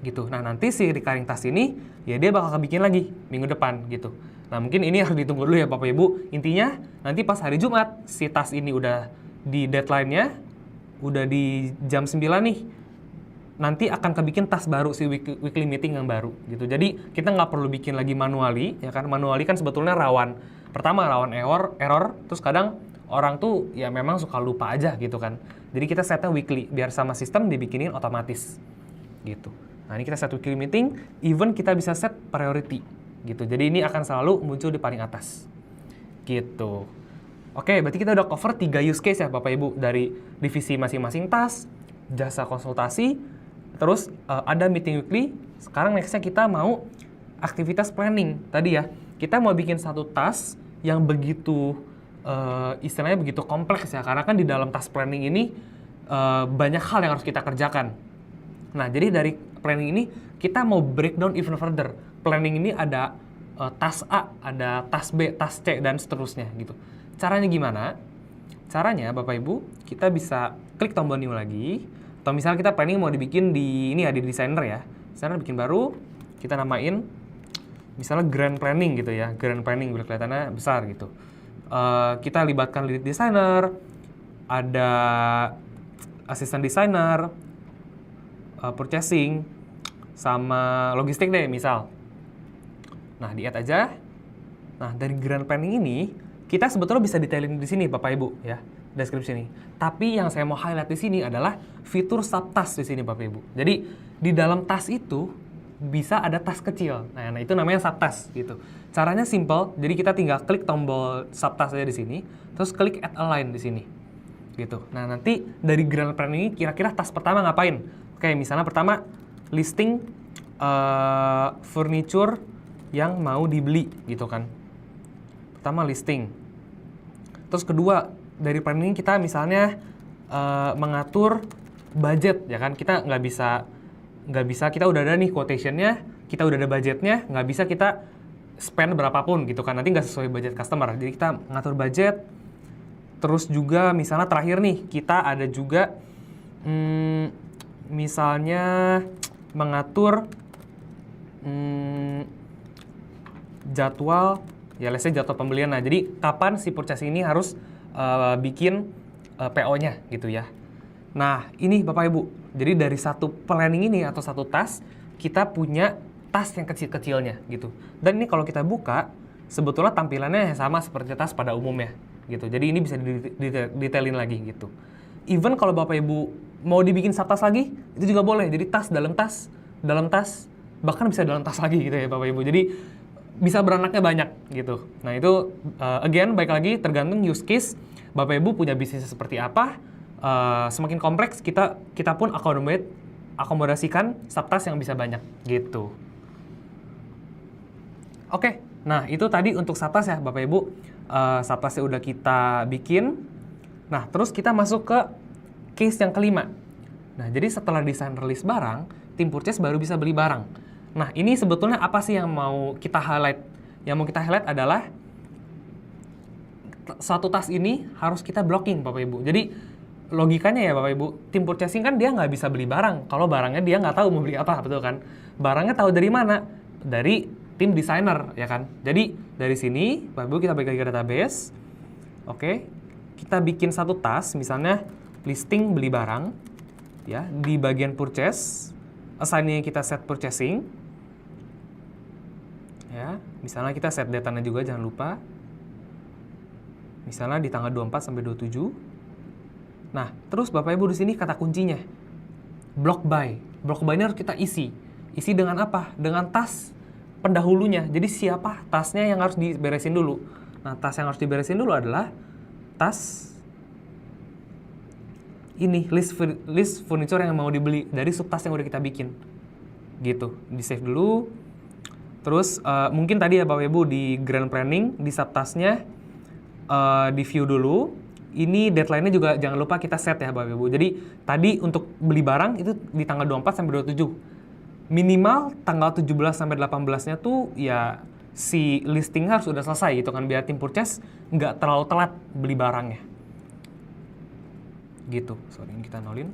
A: Gitu. Nah, nanti si recurring task ini ya dia bakal bikin lagi minggu depan gitu. Nah, mungkin ini harus ditunggu dulu ya Bapak Ibu. Intinya nanti pas hari Jumat si task ini udah di deadline-nya, udah di jam 9 nih. Nanti akan kebikin task baru si weekly meeting yang baru gitu. Jadi kita nggak perlu bikin lagi manually ya kan. Manually kan sebetulnya rawan. Pertama rawan error, terus kadang orang tuh ya memang suka lupa aja gitu kan. Jadi kita setnya weekly biar sama sistem dibikinin otomatis gitu. Nah, ini kita set weekly meeting, even kita bisa set priority gitu. Jadi ini akan selalu muncul di paling atas. Gitu. Oke, berarti kita udah cover 3 use case ya Bapak Ibu, dari divisi masing-masing task, jasa konsultasi, terus ada meeting weekly. Sekarang nextnya kita mau aktivitas planning. Tadi ya, kita mau bikin satu task yang begitu istilahnya begitu kompleks ya, karena kan di dalam task planning ini banyak hal yang harus kita kerjakan. Nah, jadi dari planning ini kita mau breakdown even further. Planning ini ada task A, ada task B, task C, dan seterusnya gitu. Caranya gimana? Caranya Bapak Ibu, kita bisa klik tombol new lagi. Atau misalnya kita planning mau dibikin di ini ya, di designer ya. Designer bikin baru, kita namain misalnya grand planning gitu ya. Grand planning biar kelihatannya besar gitu. Kita libatkan lead designer, ada assistant designer, purchasing, sama logistik deh misal. Nah, di-add aja. Nah, dari grand planning ini, kita sebetulnya bisa detailin di sini Bapak Ibu ya, deskripsi ini. Tapi yang saya mau highlight di sini adalah fitur subtask di sini Bapak Ibu. Jadi, di dalam task itu bisa ada task kecil. Nah, itu namanya subtask gitu. Caranya simple, jadi kita tinggal klik tombol subtask aja di sini, terus klik add align di sini. Gitu. Nah, nanti dari grand planning ini kira-kira task pertama ngapain? Oke, misalnya pertama listing furniture yang mau dibeli gitu kan. Pertama listing. Terus kedua dari planning kita misalnya mengatur budget ya kan. Kita nggak bisa kita udah ada nih quotation-nya, kita udah ada budgetnya, nggak bisa kita spend berapapun gitu kan. Nanti nggak sesuai budget customer. Jadi kita ngatur budget. Terus juga misalnya terakhir nih kita ada juga misalnya mengatur jadwal, ya let's say jadwal pembelian. Nah, jadi kapan si purchase ini harus bikin PO-nya gitu ya. Nah, ini Bapak Ibu. Jadi dari satu planning ini atau satu task, kita punya task yang kecil-kecilnya gitu. Dan ini kalau kita buka, sebetulnya tampilannya sama seperti task pada umumnya gitu. Jadi ini bisa detailin lagi gitu. Even kalau Bapak Ibu mau dibikin subtask lagi, itu juga boleh. Jadi task, bahkan bisa dalam tas lagi gitu ya Bapak Ibu. Jadi bisa beranaknya banyak gitu. Nah, itu again baik lagi tergantung use case Bapak Ibu punya bisnis seperti apa. Semakin kompleks kita pun akomodasikan subtask yang bisa banyak gitu. Oke, nah itu tadi untuk subtask ya Bapak Ibu. Subtasknya udah kita bikin. Nah, terus kita masuk ke case yang kelima. Nah, jadi setelah desain rilis barang, tim purchase baru bisa beli barang. Nah, ini sebetulnya apa sih yang mau kita highlight? Yang mau kita highlight adalah suatu task ini harus kita blocking Bapak Ibu. Jadi logikanya ya Bapak Ibu, tim purchasing kan dia nggak bisa beli barang kalau barangnya dia nggak tahu mau beli apa, betul kan? Barangnya tahu dari mana? Dari tim desainer ya kan? Jadi dari sini Bapak Ibu kita balik lagi ke database. Oke, kita bikin satu task, misalnya listing beli barang ya di bagian purchase. assign-nya kita set purchasing. Ya, misalnya kita set datanya juga, jangan lupa. Misalnya di tanggal 24 sampai 27. Nah, terus Bapak Ibu di sini kata kuncinya block by. Block by ini harus kita isi. Isi dengan apa? Dengan tas pendahulunya. Jadi siapa tasnya yang harus diberesin dulu? Nah, tas yang harus diberesin dulu adalah tas ini, list furniture yang mau dibeli dari subtas yang udah kita bikin. Gitu. Di save dulu. Terus mungkin tadi ya Bapak Ibu di grand planning, di subtasnya di view dulu. Ini deadline-nya juga jangan lupa kita set ya Bapak Ibu. Jadi tadi untuk beli barang itu di tanggal 24 sampai 27. Minimal tanggal 17 sampai 18-nya tuh ya si listing harus udah selesai gitu kan, biar tim purchase nggak terlalu telat beli barangnya. Gitu. Sorry, ini kita nolin.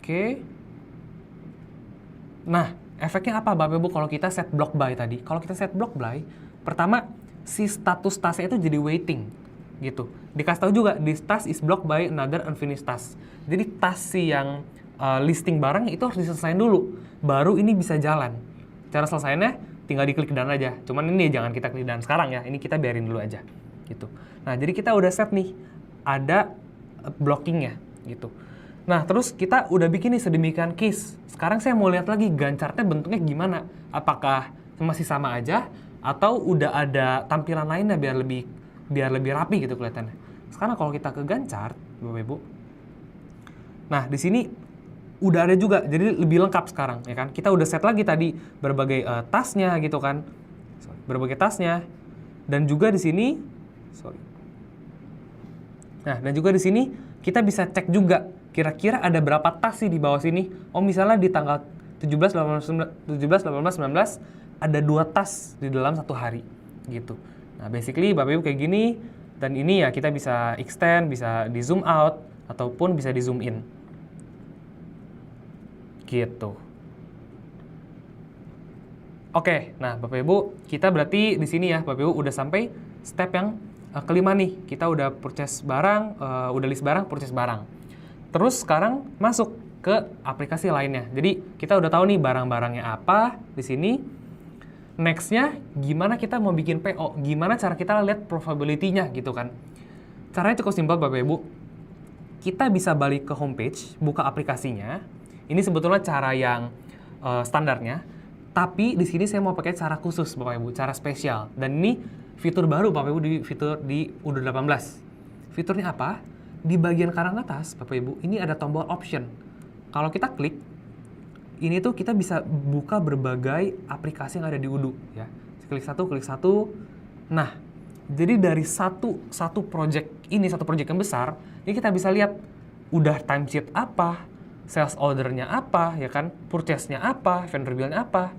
A: Oke. Nah, efeknya apa Bapak Ibu kalau kita set block buy tadi? Kalau kita set block buy, pertama si status tasnya itu jadi waiting gitu. Dikasih tahu juga this task is blocked by another unfinished task. Jadi tas si yang listing barang itu harus diselesain dulu, baru ini bisa jalan. Cara selesainya tinggal diklik done aja. Cuman ini jangan kita klik done sekarang ya. Ini kita biarin dulu aja gitu. Nah, jadi kita udah set nih ada blockingnya gitu. Nah, terus kita udah bikin nih sedemikian case. Sekarang saya mau lihat lagi Gantt chart-nya bentuknya gimana. Apakah masih sama aja atau udah ada tampilan lainnya biar lebih rapi gitu kelihatannya. Sekarang kalau kita ke Gantt chart, Bapak Ibu. Nah, di sini udah ada juga, jadi lebih lengkap sekarang ya kan. Kita udah set lagi tadi berbagai tasnya gitu kan. Berbagai tasnya. Dan juga di sini Nah, dan juga di sini kita bisa cek juga kira-kira ada berapa tas sih di bawah sini. Oh, misalnya di tanggal 17, 18, 19 ada 2 tas di dalam satu hari gitu. Nah, basically Bapak Ibu kayak gini, dan ini ya kita bisa extend, bisa di zoom out ataupun bisa di zoom in. Gitu. Oke, nah Bapak Ibu, kita berarti di sini ya Bapak Ibu udah sampai step yang kelima nih. Kita udah purchase barang, udah list barang, purchase barang. Terus sekarang masuk ke aplikasi lainnya. Jadi kita udah tahu nih barang-barangnya apa di sini. Next-nya gimana kita mau bikin PO, gimana cara kita lihat probability-nya gitu kan. Caranya cukup simpel Bapak Ibu. Kita bisa balik ke homepage, buka aplikasinya. Ini sebetulnya cara yang standarnya. Tapi di sini saya mau pakai cara khusus Bapak Ibu, cara spesial. Dan ini fitur baru Bapak Ibu di UDO 18. Fiturnya apa? Di bagian kanan atas Bapak Ibu, ini ada tombol option. Kalau kita klik, ini tuh kita bisa buka berbagai aplikasi yang ada di UDO ya. Klik satu. Nah, jadi dari satu project ini, satu project yang besar, ini kita bisa lihat udah timesheet apa, sales ordernya apa, ya kan, purchase-nya apa, vendor bill-nya apa,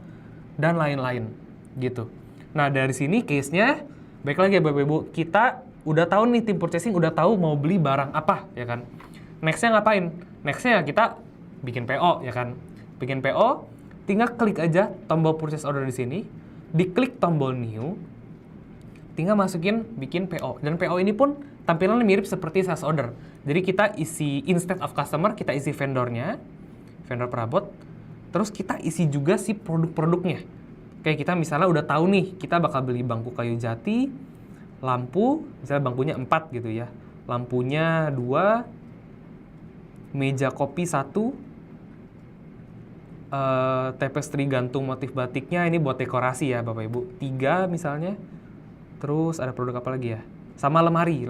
A: dan lain-lain gitu. Nah, dari sini case-nya, baik lagi ya Bapak Ibu, kita udah tahu nih tim purchasing udah tahu mau beli barang apa, ya kan. Next-nya ngapain? Next-nya kita bikin PO, ya kan. Bikin PO, tinggal klik aja tombol purchase order di sini, diklik tombol new, tinggal masukin bikin PO. Dan PO ini pun tampilannya mirip seperti sales order. Jadi kita isi instead of customer, kita isi vendornya, vendor perabot, terus kita isi juga si produk-produknya. Kayak kita misalnya udah tahu nih, kita bakal beli bangku kayu jati, lampu, misalnya bangkunya 4 gitu ya. Lampunya 2, meja kopi 1, tapestry gantung motif batiknya ini buat dekorasi ya Bapak Ibu. 3 misalnya. Terus ada produk apa lagi ya? Sama lemari 1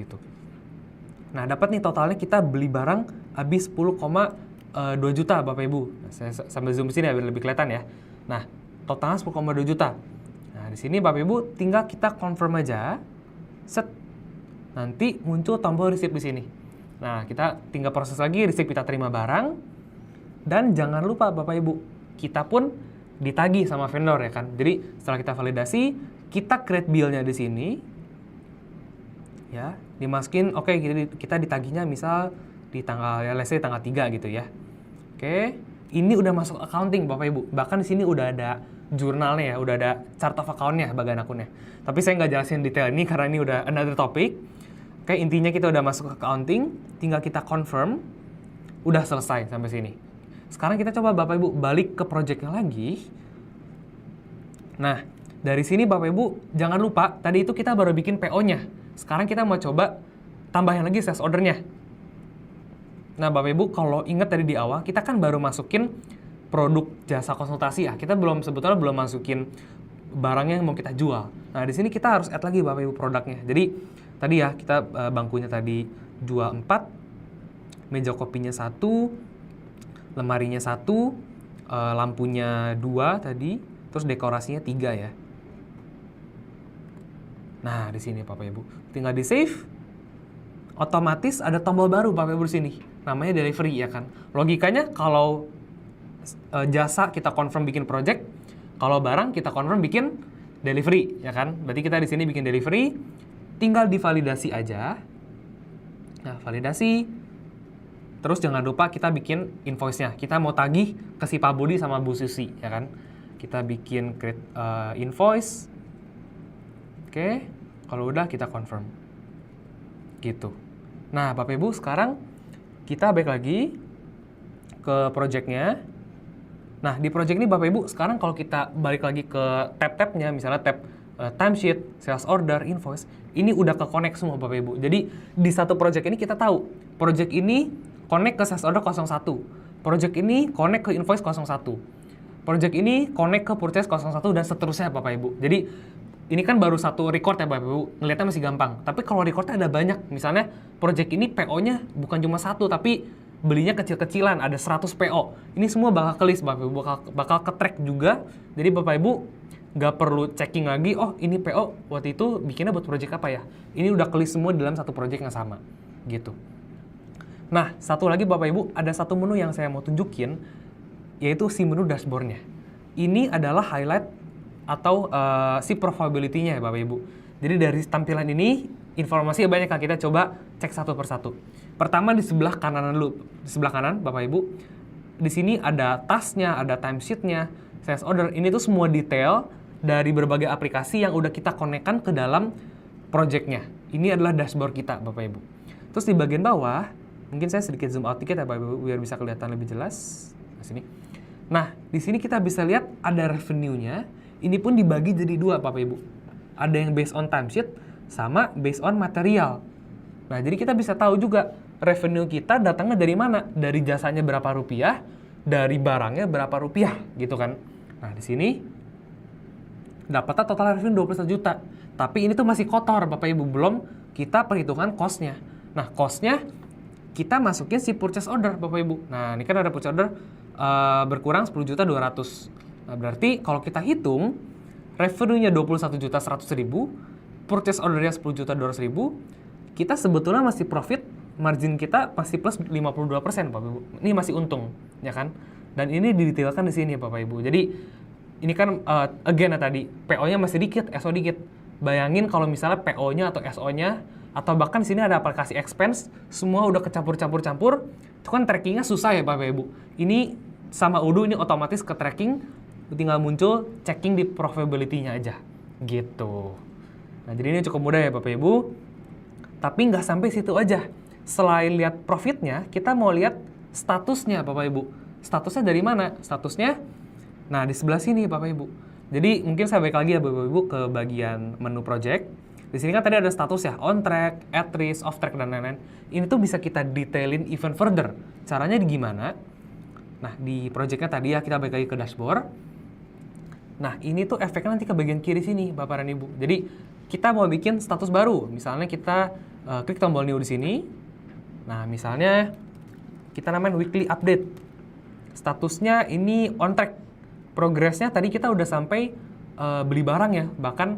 A: gitu. Nah, dapat nih totalnya kita beli barang habis 10,2 juta Bapak Ibu. Nah, saya sambil zoom sini biar lebih kelihatan ya. Nah, totalnya 10,2 juta. Nah, di sini Bapak Ibu tinggal kita confirm aja. Set. Nanti muncul tombol receipt di sini. Nah, kita tinggal proses lagi receipt kita terima barang. Dan jangan lupa Bapak Ibu, kita pun ditagih sama vendor ya kan. Jadi, setelah kita validasi, kita create bill-nya di sini. Ya, dimasukin oke, kita ditagihnya misal di tanggal ya let's say tanggal 3 gitu ya. Oke, ini udah masuk accounting Bapak Ibu. Bahkan di sini udah ada jurnalnya ya, udah ada chart of account-nya bagian akunnya. Tapi saya nggak jelasin detail ini karena ini udah another topic. Oke, intinya kita udah masuk ke accounting, tinggal kita confirm. Udah selesai sampai sini. Sekarang kita coba Bapak Ibu balik ke projectnya lagi. Nah, dari sini Bapak Ibu jangan lupa tadi itu kita baru bikin PO-nya. Sekarang kita mau coba tambahin lagi sales order-nya. Nah, Bapak Ibu kalau ingat tadi di awal kita kan baru masukin produk jasa konsultasi ya. Kita sebetulnya belum masukin barangnya yang mau kita jual. Nah, di sini kita harus add lagi Bapak Ibu produknya. Jadi tadi ya kita bangkunya tadi 24, meja kopinya 1, lemarinya 1, lampunya 2 tadi, terus dekorasinya 3 ya. Nah, di sini Bapak Ibu tinggal di save. Otomatis ada tombol baru Bapak Ibu di sini. Namanya delivery ya kan. Logikanya kalau jasa kita confirm bikin project, kalau barang kita confirm bikin delivery ya kan. Berarti kita di sini bikin delivery, tinggal divalidasi aja. Nah, validasi. Terus jangan lupa kita bikin invoice-nya. Kita mau tagih ke si Pak Budi sama Bu Susi ya kan. Kita bikin create invoice. Oke, kalau udah kita confirm. Gitu. Nah, Bapak Ibu sekarang kita balik lagi ke project-nya. Nah, di project ini Bapak Ibu, sekarang kalau kita balik lagi ke tab-tabnya, misalnya tab timesheet, sales order, invoice, ini udah ke-connect semua Bapak Ibu. Jadi, di satu project ini kita tahu, project ini connect ke sales order 01, project ini connect ke invoice 01, project ini connect ke purchase 01, dan seterusnya Bapak Ibu. Jadi, ini kan baru satu record ya Bapak Ibu, ngeliatnya masih gampang. Tapi kalau recordnya ada banyak, misalnya project ini PO-nya bukan cuma satu, tapi belinya kecil-kecilan, ada 100 PO. Ini semua bakal ke list Bapak Ibu, bakal ke-track juga. Jadi Bapak Ibu nggak perlu checking lagi, oh ini PO waktu itu bikinnya buat project apa ya. Ini udah ke list semua dalam satu project yang sama, gitu. Nah, satu lagi Bapak Ibu, ada satu menu yang saya mau tunjukin, yaitu si menu dashboard-nya. Ini adalah highlight atau si profitability-nya ya Bapak Ibu. Jadi dari tampilan ini informasinya banyak kan, kita coba cek satu persatu. Pertama di sebelah kanan dulu, di sebelah kanan Bapak Ibu. Di sini ada task-nya, ada timesheet-nya, sales order. Ini tuh semua detail dari berbagai aplikasi yang udah kita connect-kan ke dalam project-nya. Ini adalah dashboard kita Bapak Ibu. Terus di bagian bawah, mungkin saya sedikit zoom out dikit ya Bapak Ibu biar bisa kelihatan lebih jelas. Nah, sini. Nah, di sini kita bisa lihat ada revenue-nya. Ini pun dibagi jadi dua Bapak Ibu. Ada yang based on timesheet sama based on material. Nah, jadi kita bisa tahu juga revenue kita datangnya dari mana? Dari jasanya berapa rupiah, dari barangnya berapa rupiah, gitu kan. Nah, di sini dapatnya total revenue 21 juta. Tapi ini tuh masih kotor Bapak Ibu, belum kita perhitungan cost-nya. Nah, cost-nya kita masukin si purchase order Bapak Ibu. Nah, ini kan ada purchase order berkurang 10.200.000. Nah, berarti kalau kita hitung, revenue-nya 21.100.000, purchase order-nya 10.200.000, kita sebetulnya masih profit, margin kita masih plus 52% Bapak Ibu. Ini masih untung, ya kan? Dan ini didetailkan di sini Bapak Ibu. Jadi, ini kan again ya tadi, PO-nya masih dikit, SO dikit. Bayangin kalau misalnya PO-nya atau SO-nya, atau bahkan di sini ada aplikasi expense, semua udah kecampur-campur-campur, itu kan trackingnya susah ya Bapak Ibu. Ini sama Udo ini otomatis ke tracking, tinggal muncul checking di profitability-nya aja, gitu. Nah, jadi ini cukup mudah ya Bapak Ibu. Tapi nggak sampai situ aja. Selain lihat profitnya, kita mau lihat statusnya Bapak Ibu. Statusnya dari mana? Statusnya, nah di sebelah sini Bapak Ibu. Jadi mungkin saya balik lagi ya Bapak Ibu ke bagian menu project. Di sini kan tadi ada status ya, on track, at risk, off track, dan lain-lain. Ini tuh bisa kita detailin even further. Caranya gimana? Nah, di projectnya tadi ya kita balik lagi ke dashboard. Nah, ini tuh efeknya nanti ke bagian kiri sini, Bapak dan Ibu. Jadi, kita mau bikin status baru. Misalnya kita klik tombol new di sini. Nah, misalnya kita namain weekly update. Statusnya ini on track. Progresnya tadi kita udah sampai beli barang ya. Bahkan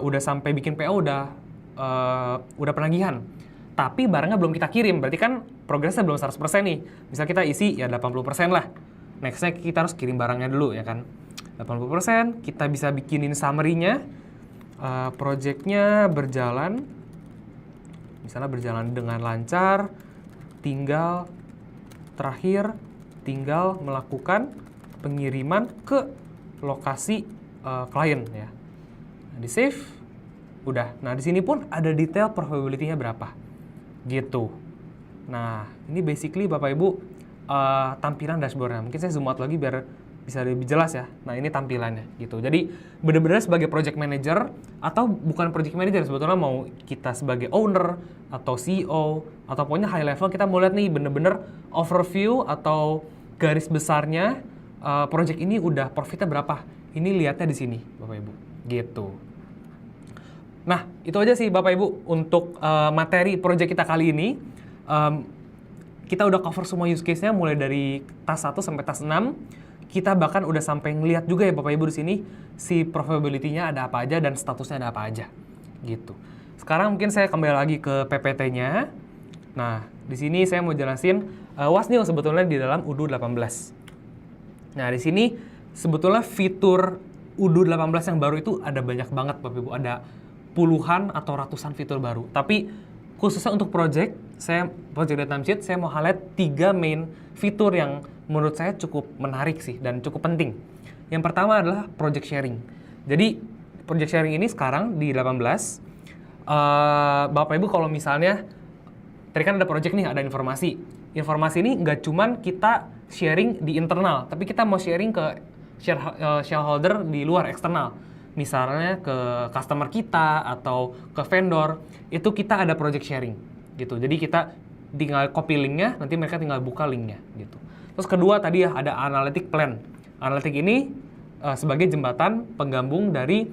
A: udah sampai bikin PO, udah penagihan. Tapi barangnya belum kita kirim. Berarti kan progresnya belum 100% nih. Misal kita isi ya 80% lah. Nextnya kita harus kirim barangnya dulu ya kan. 80%, kita bisa bikinin summary-nya, project-nya berjalan, misalnya berjalan dengan lancar, tinggal melakukan pengiriman ke lokasi klien ya. Nah, di save, udah. Nah, di sini pun ada detail profitability-nya berapa, gitu. Nah, ini basically Bapak Ibu tampilan dashboardnya. Mungkin saya zoom out lagi biar bisa lebih jelas ya. Nah, ini tampilannya gitu. Jadi benar-benar sebagai project manager atau bukan project manager, sebetulnya mau kita sebagai owner atau CEO atau pokoknya high level, kita mau lihat nih bener-bener overview atau garis besarnya project ini udah profitnya berapa. Ini lihatnya di sini Bapak Ibu gitu. Nah, itu aja sih Bapak Ibu untuk materi project kita kali ini. Kita udah cover semua use case-nya mulai dari task 1 sampai task 6. Kita bahkan udah sampai ngeliat juga ya Bapak Ibu di sini si profitability-nya ada apa aja dan statusnya ada apa aja gitu. Sekarang mungkin saya kembali lagi ke PPT-nya. Nah, di sini saya mau jelasin what's new sebetulnya di dalam UDU 18. Nah, di sini sebetulnya fitur UDU 18 yang baru itu ada banyak banget Bapak Ibu, ada puluhan atau ratusan fitur baru. Tapi khususnya untuk project data sheet, saya mau highlight 3 main fitur yang menurut saya cukup menarik sih dan cukup penting. Yang pertama adalah project sharing. Jadi project sharing ini sekarang di 18, Bapak Ibu kalau misalnya tadi kan ada project nih, ada informasi. Informasi ini nggak cuman kita sharing di internal, tapi kita mau sharing ke shareholder di luar eksternal. Misalnya ke customer kita atau ke vendor, itu kita ada project sharing gitu. Jadi kita tinggal copy linknya, nanti mereka tinggal buka linknya gitu. Terus kedua tadi ya ada analytic plan. Analytic ini sebagai jembatan penggabung dari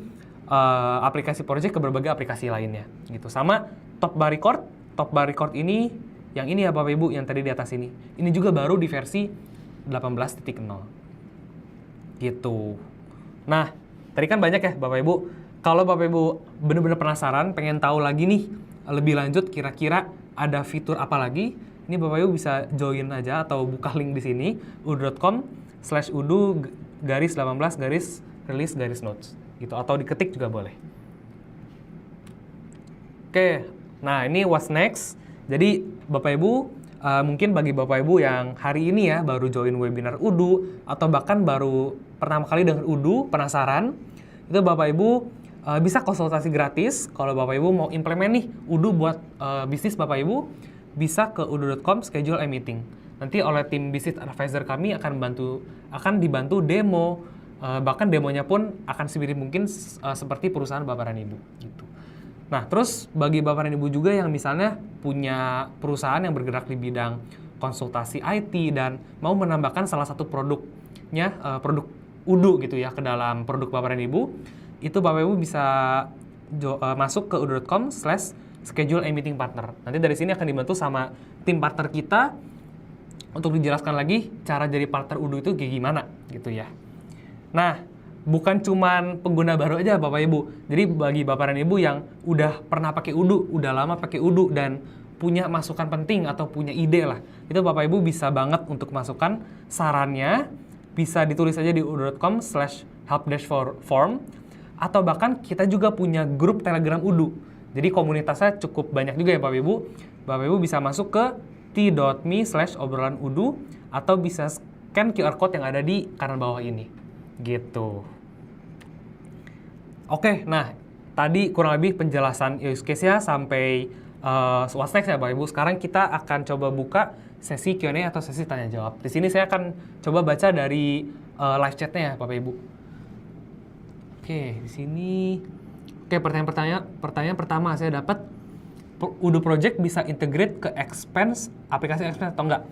A: aplikasi project ke berbagai aplikasi lainnya gitu. Sama top bar record. Top bar record ini yang ini ya Bapak Ibu yang tadi di atas ini. Ini juga baru di versi 18.0 gitu. Nah, tadi kan banyak ya Bapak Ibu. Kalau Bapak Ibu benar-benar penasaran, pengen tahu lagi nih lebih lanjut kira-kira ada fitur apa lagi, ini Bapak Ibu bisa join aja atau buka link di sini udu.com/udu-18-release-notes gitu, atau diketik juga boleh. Oke, nah ini what's next. Jadi Bapak Ibu mungkin bagi Bapak Ibu yang hari ini ya baru join webinar UDU atau bahkan baru pertama kali dengar UDU, penasaran, itu Bapak Ibu bisa konsultasi gratis. Kalau Bapak Ibu mau implement nih UDU buat bisnis Bapak Ibu, bisa ke udu.com schedule a meeting. Nanti oleh tim business advisor kami akan dibantu demo, bahkan demonya pun akan semirip mungkin seperti perusahaan Bapak dan Ibu gitu. Nah, terus bagi Bapak dan Ibu juga yang misalnya punya perusahaan yang bergerak di bidang konsultasi IT dan mau menambahkan salah satu produknya, produk UDU gitu ya, ke dalam produk Bapak dan Ibu, itu Bapak Ibu bisa masuk ke udu.com/schedule a meeting partner. Nanti dari sini akan dibantu sama tim partner kita untuk dijelaskan lagi cara jadi partner UDU itu kayak gimana gitu ya. Nah, bukan cuman pengguna baru aja Bapak Ibu. Jadi bagi Bapak dan Ibu yang udah pernah pakai UDU, udah lama pakai UDU dan punya masukan penting atau punya ide lah, itu Bapak Ibu bisa banget untuk masukkan sarannya, bisa ditulis aja di udu.com/helpdesk-form, atau bahkan kita juga punya grup Telegram UDU. Jadi komunitasnya cukup banyak juga ya Bapak Ibu. Bapak Ibu bisa masuk ke t.me/obrolanudu atau bisa scan QR code yang ada di kanan bawah ini. Gitu. Oke, nah tadi kurang lebih penjelasan use case-nya sampai what's next ya Bapak Ibu. Sekarang kita akan coba buka sesi Q&A atau sesi tanya jawab. Di sini saya akan coba baca dari live chat-nya ya Bapak Ibu. Oke, di sini. Oke, pertanyaan pertama saya dapat, UDU Project bisa integrate ke expense, aplikasi expense atau enggak?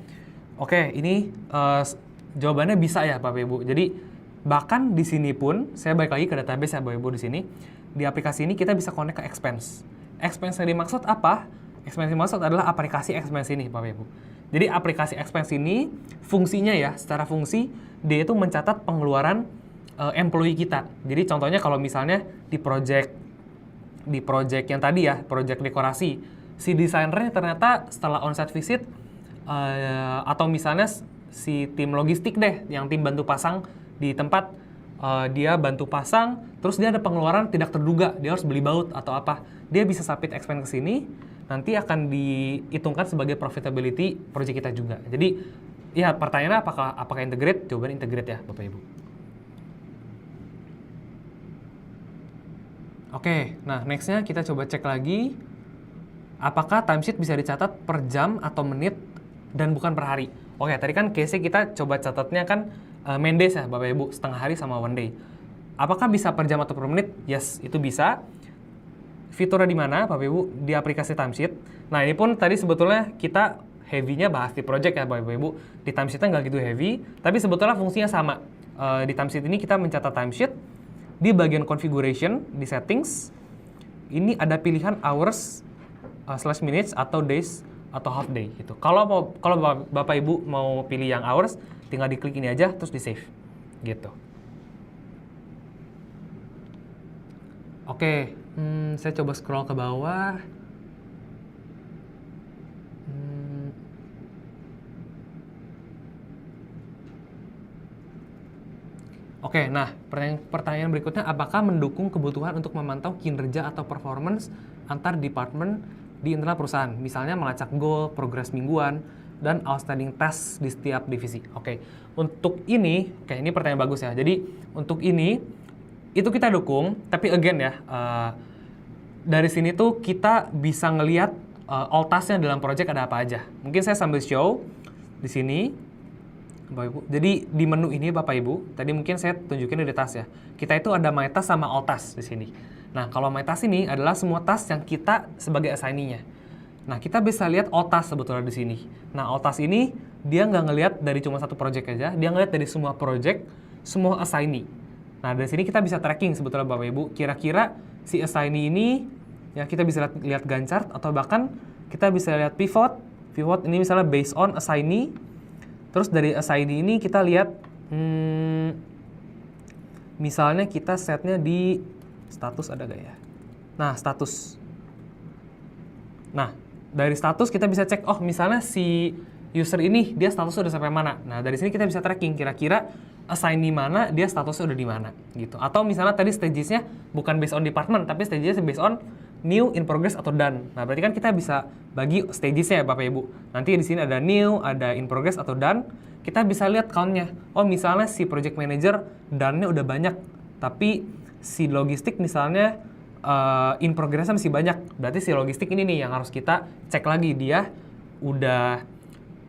A: Oke, ini jawabannya bisa ya Bapak Ibu. Jadi bahkan di sini pun saya balik lagi ke database ya Bapak Ibu di sini. Di aplikasi ini kita bisa connect ke expense. Expense yang dimaksud apa? Expense yang dimaksud adalah aplikasi expense ini Bapak Ibu. Jadi aplikasi expense ini fungsinya ya, secara fungsi dia itu mencatat pengeluaran employee kita. Jadi contohnya kalau misalnya di project yang tadi ya, project dekorasi, si desainernya ternyata setelah on-site visit atau misalnya si tim logistik deh, yang tim bantu pasang di tempat, dia bantu pasang, terus dia ada pengeluaran tidak terduga, dia harus beli baut atau apa, dia bisa submit expense ke sini, nanti akan dihitungkan sebagai profitability project kita juga. Jadi ya pertanyaannya apakah integrate? Jawabannya integrate ya Bapak Ibu. Oke, nah nextnya kita coba cek lagi. Apakah timesheet bisa dicatat per jam atau menit dan bukan per hari? Oke, tadi kan case-nya kita coba catatnya kan main days ya Bapak Ibu, setengah hari sama one day. Apakah bisa per jam atau per menit? Yes, itu bisa. Fiturnya di mana Bapak Ibu? Di aplikasi timesheet. Nah, ini pun tadi sebetulnya kita heavy-nya bahas di project ya Bapak Ibu. Di timesheet-nya nggak gitu heavy, tapi sebetulnya fungsinya sama. Di timesheet ini kita mencatat timesheet, di bagian configuration, di settings, ini ada pilihan hours, slash minutes, atau days, atau half day gitu. Kalau Bapak Ibu mau pilih yang hours, tinggal diklik ini aja, terus di save gitu. Oke, saya coba scroll ke bawah. Oke, nah pertanyaan berikutnya, apakah mendukung kebutuhan untuk memantau kinerja atau performance antar departemen di internal perusahaan? Misalnya melacak goal, progres mingguan, dan outstanding task di setiap divisi. Oke, untuk ini, ini pertanyaan bagus ya. Jadi untuk ini, itu kita dukung, tapi again ya, dari sini tuh kita bisa ngelihat all task-nya dalam project ada apa aja. Mungkin saya sambil show di sini. Bapak Ibu. Jadi di menu ini Bapak Ibu, tadi mungkin saya tunjukin di task ya. Kita itu ada my task sama all task di sini. Nah, kalau my task ini adalah semua task yang kita sebagai assignee-nya. Nah, kita bisa lihat all task sebetulnya di sini. Nah, all task ini dia nggak ngelihat dari cuma satu project aja, dia ngelihat dari semua project, semua assignee. Nah, dari sini kita bisa tracking sebetulnya Bapak Ibu, kira-kira si assignee ini ya kita bisa lihat Gantt chart, atau bahkan kita bisa lihat pivot. Pivot ini misalnya based on assignee. Terus dari assignee ini kita lihat, misalnya kita setnya di status, ada gak ya? Nah, status. Nah, dari status kita bisa cek, oh misalnya si user ini dia statusnya udah sampai mana. Nah, dari sini kita bisa tracking kira-kira assignee mana dia statusnya udah di mana gitu. Atau misalnya tadi stages-nya bukan based on department, tapi stages-nya based on new, in progress, atau done. Nah, berarti kan kita bisa bagi stages-nya ya Bapak Ibu. Nanti di sini ada new, ada in progress, atau done. Kita bisa lihat count-nya. Oh, misalnya si project manager done-nya udah banyak, tapi si logistik misalnya in progress-nya masih banyak. Berarti si logistik ini nih yang harus kita cek lagi, dia udah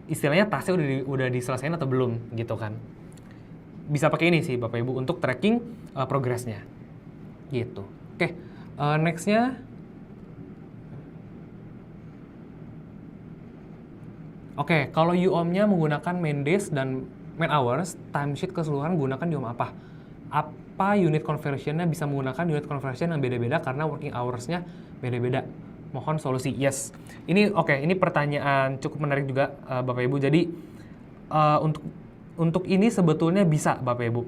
A: istilahnya tasnya udah diselesain atau belum gitu kan. Bisa pakai ini sih Bapak Ibu untuk tracking progress-nya. Gitu. Oke, next-nya. Oke, kalau UOM-nya menggunakan main days dan main hours, timesheet keseluruhan menggunakan UOM apa? Apa unit conversion-nya bisa menggunakan unit conversion yang beda-beda karena working hours-nya beda-beda? Mohon solusi. Yes. Ini pertanyaan cukup menarik juga Bapak Ibu. Jadi untuk ini sebetulnya bisa Bapak Ibu.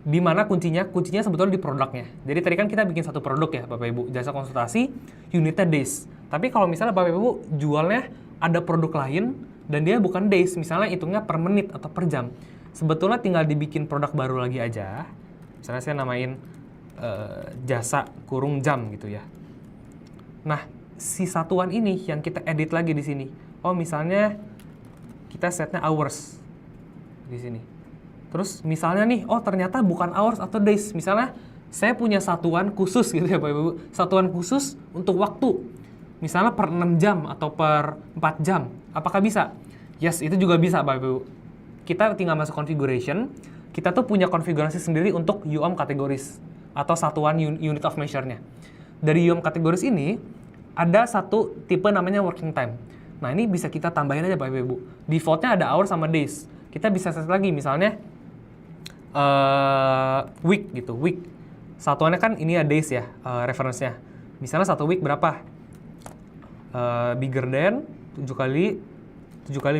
A: Di mana kuncinya? Kuncinya sebetulnya di produknya. Jadi tadi kan kita bikin satu produk ya Bapak Ibu, jasa konsultasi, unitnya days. Tapi kalau misalnya Bapak Ibu jualnya ada produk lain dan dia bukan days, misalnya hitungnya per menit atau per jam, sebetulnya tinggal dibikin produk baru lagi aja. Misalnya saya namain jasa kurung jam gitu ya. Nah, si satuan ini yang kita edit lagi di sini. Oh, misalnya kita setnya hours di sini. Terus misalnya nih, oh ternyata bukan hours atau days. Misalnya saya punya satuan khusus gitu ya Bapak Ibu. Satuan khusus untuk waktu. Misalnya per 6 jam atau per 4 jam. Apakah bisa? Yes, itu juga bisa Bapak Ibu. Kita tinggal masuk configuration. Kita tuh punya konfigurasi sendiri untuk UOM categories atau satuan unit of measure-nya. Dari UOM categories ini ada satu tipe namanya working time. Nah, ini bisa kita tambahin aja Bapak Ibu. Default-nya ada hours sama days. Kita bisa set lagi misalnya week gitu, week. Satuannya kan ini ya days ya, reference-nya. Misalnya satu week berapa? Bigger than 7 kali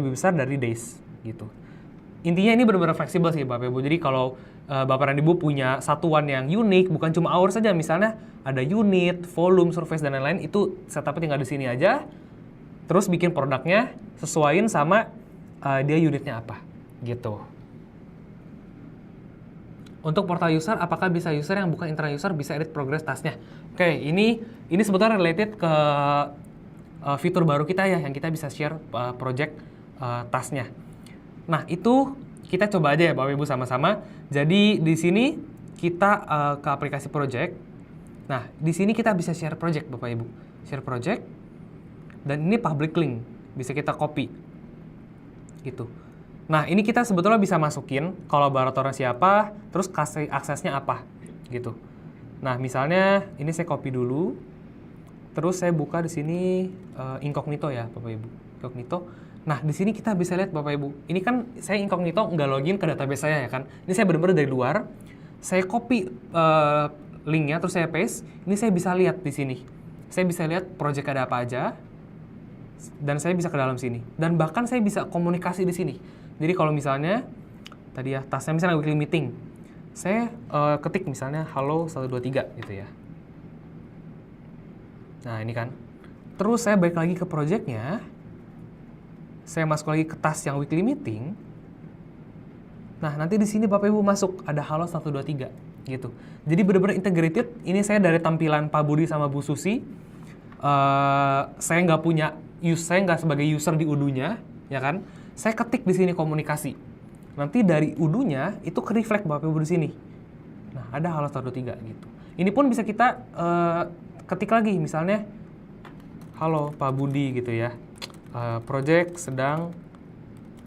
A: lebih besar dari days gitu. Intinya ini benar-benar fleksibel sih Bapak Ibu. Jadi kalau Bapak dan Ibu punya satuan yang unik, bukan cuma hours saja, misalnya ada unit, volume, surface dan lain-lain, itu setupnya tinggal di sini aja. Terus bikin produknya sesuaiin sama dia unitnya apa gitu. Untuk portal user, apakah bisa user yang bukan internal user bisa edit progress task-nya? Oke, ini sebetulnya related ke fitur baru kita ya, yang kita bisa share project task-nya. Nah, itu kita coba aja ya Bapak Ibu sama-sama. Jadi di sini kita ke aplikasi project. Nah, di sini kita bisa share project Bapak Ibu. Share project, dan ini public link, bisa kita copy. Gitu. Nah, ini kita sebetulnya bisa masukin kolaboratornya siapa, terus kasih aksesnya apa. Gitu. Nah, misalnya ini saya copy dulu, terus saya buka di sini incognito ya Bapak Ibu. Incognito. Nah, di sini kita bisa lihat Bapak Ibu. Ini kan saya incognito nggak login ke database saya ya kan. Ini saya benar-benar dari luar. Saya copy linknya terus saya paste. Ini saya bisa lihat di sini. Saya bisa lihat project ada apa aja. Dan saya bisa ke dalam sini. Dan bahkan saya bisa komunikasi di sini. Jadi kalau misalnya tadi ya tasnya misalnya weekly meeting. Saya ketik misalnya halo 123 gitu ya. Nah, ini kan. Terus saya balik lagi ke projectnya. Saya masuk lagi ke task yang weekly meeting. Nah, nanti di sini Bapak Ibu masuk ada halo 123 gitu. Jadi benar-benar integrated. Ini saya dari tampilan Pak Budi sama Bu Susi. Saya nggak punya saya nggak sebagai user di Udu-nya, ya kan? Saya ketik di sini komunikasi. Nanti dari Udu-nya itu ke reflect Bapak Ibu di sini. Nah, ada halo 123 gitu. Ini pun bisa kita ketik lagi, misalnya halo Pak Budi gitu ya. Project sedang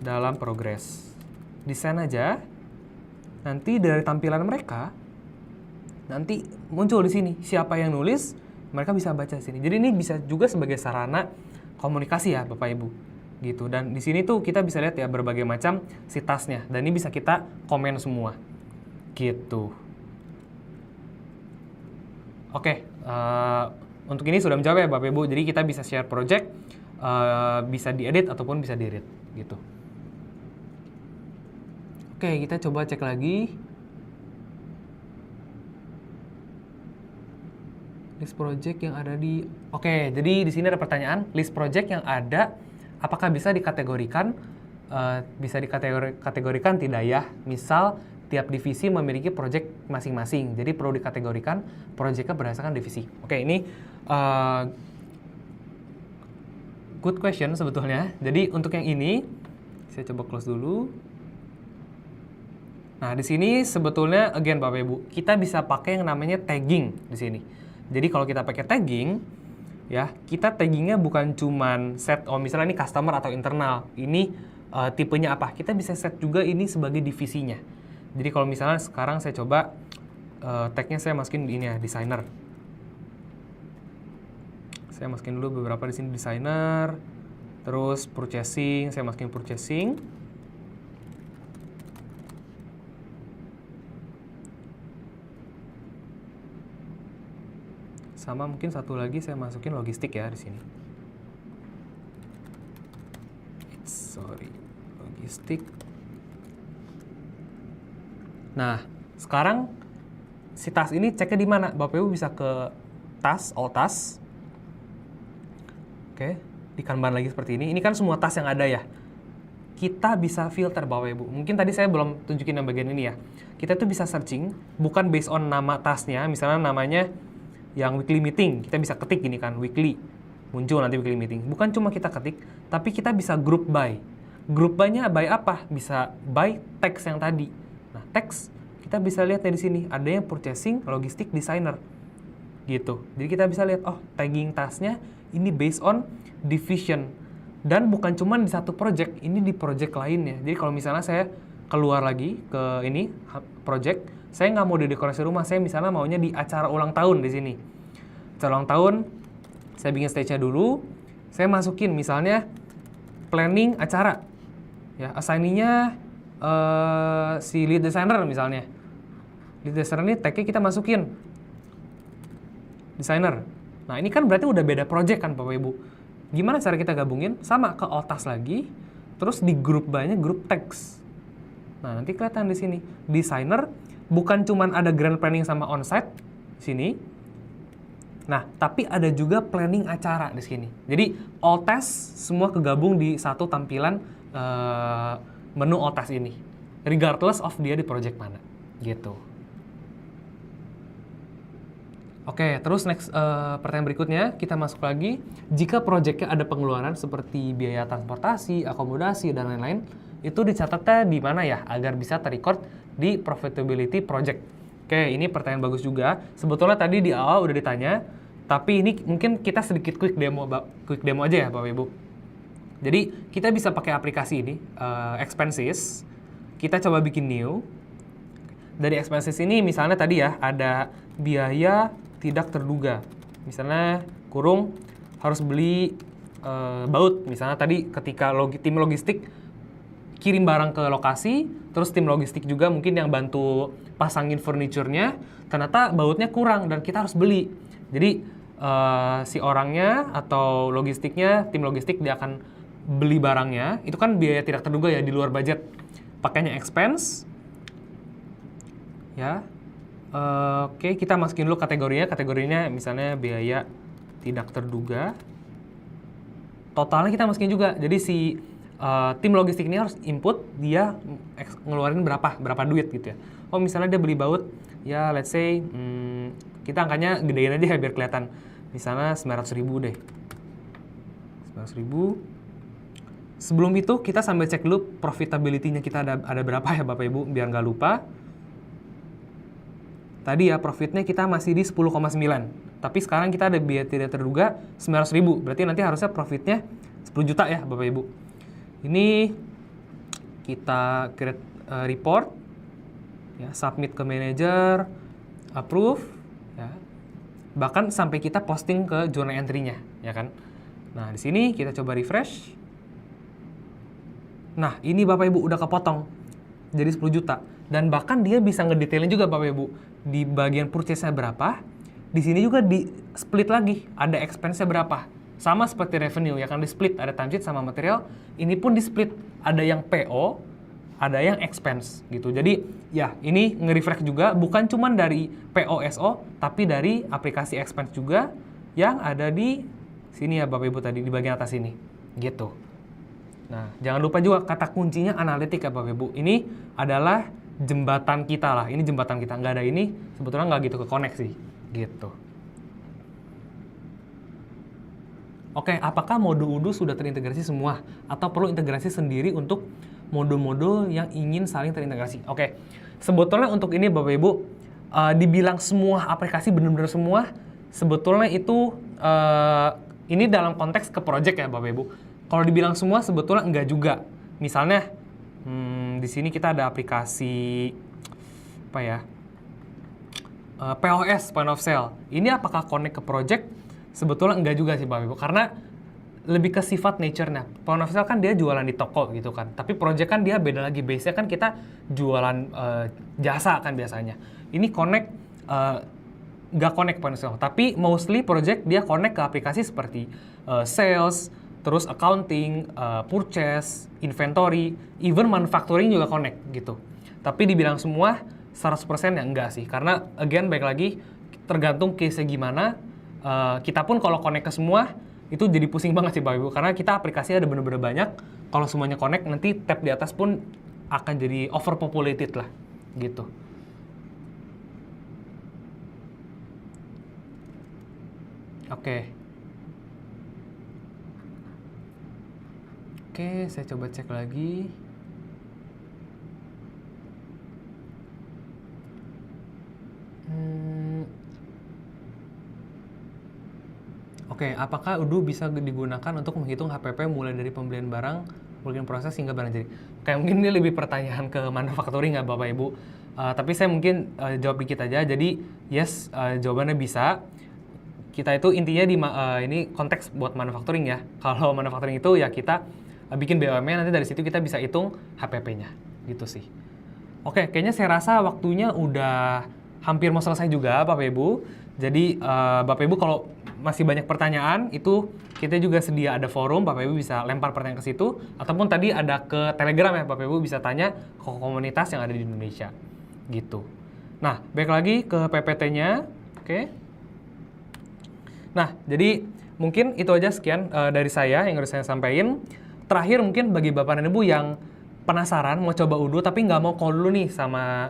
A: dalam progres. Desain aja. Nanti dari tampilan mereka nanti muncul di sini siapa yang nulis, mereka bisa baca di sini. Jadi ini bisa juga sebagai sarana komunikasi ya Bapak Ibu. Gitu. Dan di sini tuh kita bisa lihat ya berbagai macam si tasnya, dan ini bisa kita komen semua. Gitu. Oke, untuk ini sudah menjawab ya Bapak Ibu. Jadi kita bisa share project, bisa diedit ataupun bisa di-read gitu. Oke, kita coba cek lagi. List project yang ada di... Oke, jadi di sini ada pertanyaan, list project yang ada, apakah bisa dikategorikan? Bisa dikategorikan tidak ya? Misal, tiap divisi memiliki project masing-masing, jadi perlu dikategorikan projectnya berdasarkan divisi. Oke, ini good question sebetulnya. Jadi untuk yang ini, saya coba close dulu. Nah, di sini sebetulnya, again Bapak Ibu, kita bisa pakai yang namanya tagging di sini. Jadi kalau kita pakai tagging, ya kita taggingnya bukan cuman set, misalnya ini customer atau internal, ini tipenya apa, kita bisa set juga ini sebagai divisinya. Jadi kalau misalnya sekarang saya coba tagnya saya masukin di ini ya, designer. Saya masukin dulu beberapa di sini, designer, terus purchasing, saya masukin purchasing. Sama mungkin satu lagi saya masukin logistik ya di sini. Logistik. Nah, sekarang si tas ini ceknya di mana? Bapak Ibu bisa ke tas, all tas. Oke, di Kanban lagi seperti ini. Ini kan semua tas yang ada ya. Kita bisa filter Bapak Ibu. Mungkin tadi saya belum tunjukin yang bagian ini ya. Kita tuh bisa searching, bukan based on nama tasnya, misalnya namanya yang weekly meeting, kita bisa ketik gini kan, weekly, muncul nanti weekly meeting. Bukan cuma kita ketik, tapi kita bisa group by. Group by-nya by apa? Bisa by text yang tadi. Nah, text kita bisa lihat di sini, ada yang purchasing, logistik, designer. Gitu. Jadi kita bisa lihat, oh, tagging tasnya ini based on division. Dan bukan cuma di satu project, ini di project lainnya. Jadi kalau misalnya saya keluar lagi ke ini project, saya nggak mau di dekorasi rumah, saya misalnya maunya di acara ulang tahun di sini. Acara ulang tahun, saya bikin stage-nya dulu, saya masukin misalnya planning acara. Ya, assign-nya si lead designer misalnya. Lead designer ini tag-nya kita masukin. Designer. Nah, ini kan berarti udah beda project kan Bapak Ibu. Gimana cara kita gabungin? Sama ke otas lagi, terus di grup by-nya grup text. Nah, nanti kelihatan di sini. Designer bukan cuman ada grand planning sama onsite di sini. Nah, tapi ada juga planning acara di sini. Jadi, all task semua kegabung di satu tampilan menu all task ini. Regardless of dia di project mana. Gitu. Oke, terus next pertanyaan berikutnya, kita masuk lagi. Jika projectnya ada pengeluaran seperti biaya transportasi, akomodasi, dan lain-lain, itu dicatatnya di mana ya? Agar bisa terrecord di profitability project. Oke, ini pertanyaan bagus juga. Sebetulnya tadi di awal udah ditanya, tapi ini mungkin kita sedikit quick demo aja ya Bapak Ibu. Jadi kita bisa pakai aplikasi ini, expenses. Kita coba bikin new. Dari expenses ini misalnya tadi ya, ada biaya tidak terduga. Misalnya kurung harus beli baut. Misalnya tadi ketika tim logistik kirim barang ke lokasi, terus tim logistik juga mungkin yang bantu pasangin furniture-nya, ternyata bautnya kurang dan kita harus beli. Jadi si orangnya atau logistiknya, tim logistik dia akan beli barangnya, itu kan biaya tidak terduga ya, di luar budget. Pakainya expense. Ya. Oke, kita masukin dulu kategorinya. Kategorinya misalnya biaya tidak terduga. Totalnya kita masukin juga. Jadi si tim logistik ini harus input dia ngeluarin berapa duit gitu ya. Oh misalnya dia beli baut, ya let's say kita angkanya gedein aja ya biar kelihatan. Misalnya 900.000 deh. 900.000. Sebelum itu kita sambil cek dulu profitability-nya kita ada berapa ya Bapak Ibu biar nggak lupa. Tadi ya profitnya kita masih di 10,9. Tapi sekarang kita ada biaya tidak terduga 900.000. Berarti nanti harusnya profitnya 10 juta ya Bapak Ibu. Ini kita create report, ya, submit ke manager, approve, ya. Bahkan sampai kita posting ke journal entry-nya, ya kan. Nah di sini kita coba refresh. Nah ini Bapak Ibu udah kepotong jadi 10 juta. Dan bahkan dia bisa ngedetailin juga Bapak Ibu. Di bagian purchase-nya berapa, di sini juga di split lagi, ada expense-nya berapa. Sama seperti revenue, ya kan di split, ada time sheet sama material, ini pun di split, ada yang PO, ada yang expense gitu. Jadi ya ini nge-refresh juga, bukan cuma dari PO/SO, tapi dari aplikasi expense juga yang ada di sini ya Bapak Ibu tadi, di bagian atas ini, gitu. Nah, jangan lupa juga kata kuncinya analitik ya Bapak Ibu. Ini adalah jembatan kita lah. Ini jembatan kita. Nggak ada ini, sebetulnya nggak gitu ke koneksi. Gitu. Oke, apakah mode UDO sudah terintegrasi semua? Atau perlu integrasi sendiri untuk mode-mode yang ingin saling terintegrasi? Oke, sebetulnya untuk ini Bapak Ibu, dibilang semua aplikasi benar-benar semua, sebetulnya itu ini dalam konteks ke project ya Bapak Ibu. Kalau dibilang semua sebetulnya enggak juga. Misalnya di sini kita ada aplikasi apa ya? POS, point of sale. Ini apakah connect ke project? Sebetulnya enggak juga sih Bapak Ibu, karena lebih ke sifat nature-nya. Point of sale kan dia jualan di toko gitu kan. Tapi project kan dia beda lagi. Base-nya kan kita jualan jasa kan biasanya. Ini connect nggak connect point of sale. Tapi mostly project dia connect ke aplikasi seperti sales, terus accounting, purchase, inventory, even manufacturing juga connect gitu. Tapi dibilang semua 100% ya enggak sih. Karena again baik lagi tergantung case-nya gimana. Kita pun kalau connect ke semua itu jadi pusing banget sih Bapak Ibu. Karena kita aplikasi ada bener-bener banyak. Kalau semuanya connect nanti tab di atas pun akan jadi overpopulated lah gitu. Oke, saya coba cek lagi. Oke, apakah UDO bisa digunakan untuk menghitung HPP mulai dari pembelian barang, working proses hingga barang jadi? Kayak mungkin ini lebih pertanyaan ke manufacturing ya Bapak Ibu. Tapi saya mungkin jawab dikit aja. Jadi yes, jawabannya bisa. Kita itu intinya ini konteks buat manufacturing ya. Kalau manufacturing itu ya kita bikin BUMN, nanti dari situ kita bisa hitung HPP-nya. Gitu sih. Oke, kayaknya saya rasa waktunya udah hampir mau selesai juga Bapak Ibu. Jadi Bapak Ibu kalau masih banyak pertanyaan, itu kita juga sedia ada forum, Bapak Ibu bisa lempar pertanyaan ke situ. Ataupun tadi ada ke Telegram ya, Bapak Ibu bisa tanya ke komunitas yang ada di Indonesia. Gitu. Nah, balik lagi ke PPT-nya. Oke. Nah, jadi mungkin itu aja sekian dari saya yang harus saya sampaikan. Terakhir mungkin bagi Bapak dan Ibu yang penasaran mau coba UDO tapi nggak mau call dulu nih sama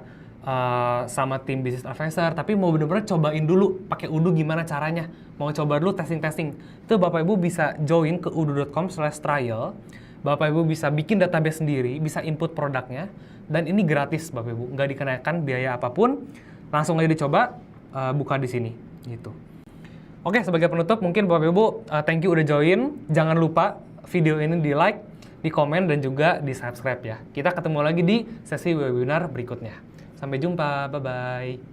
A: tim business advisor, tapi mau bener-bener cobain dulu pakai UDO gimana caranya, mau coba dulu testing-testing, itu Bapak Ibu bisa join ke udo.com/trial. Bapak Ibu bisa bikin database sendiri, bisa input produknya, dan ini gratis Bapak Ibu, nggak dikenakan biaya apapun. langsung aja dicoba, buka di sini gitu. Oke, sebagai penutup mungkin Bapak Ibu, thank you udah join. Jangan lupa video ini di like, di komen, dan juga di subscribe ya. Kita ketemu lagi di sesi webinar berikutnya. Sampai jumpa, bye-bye.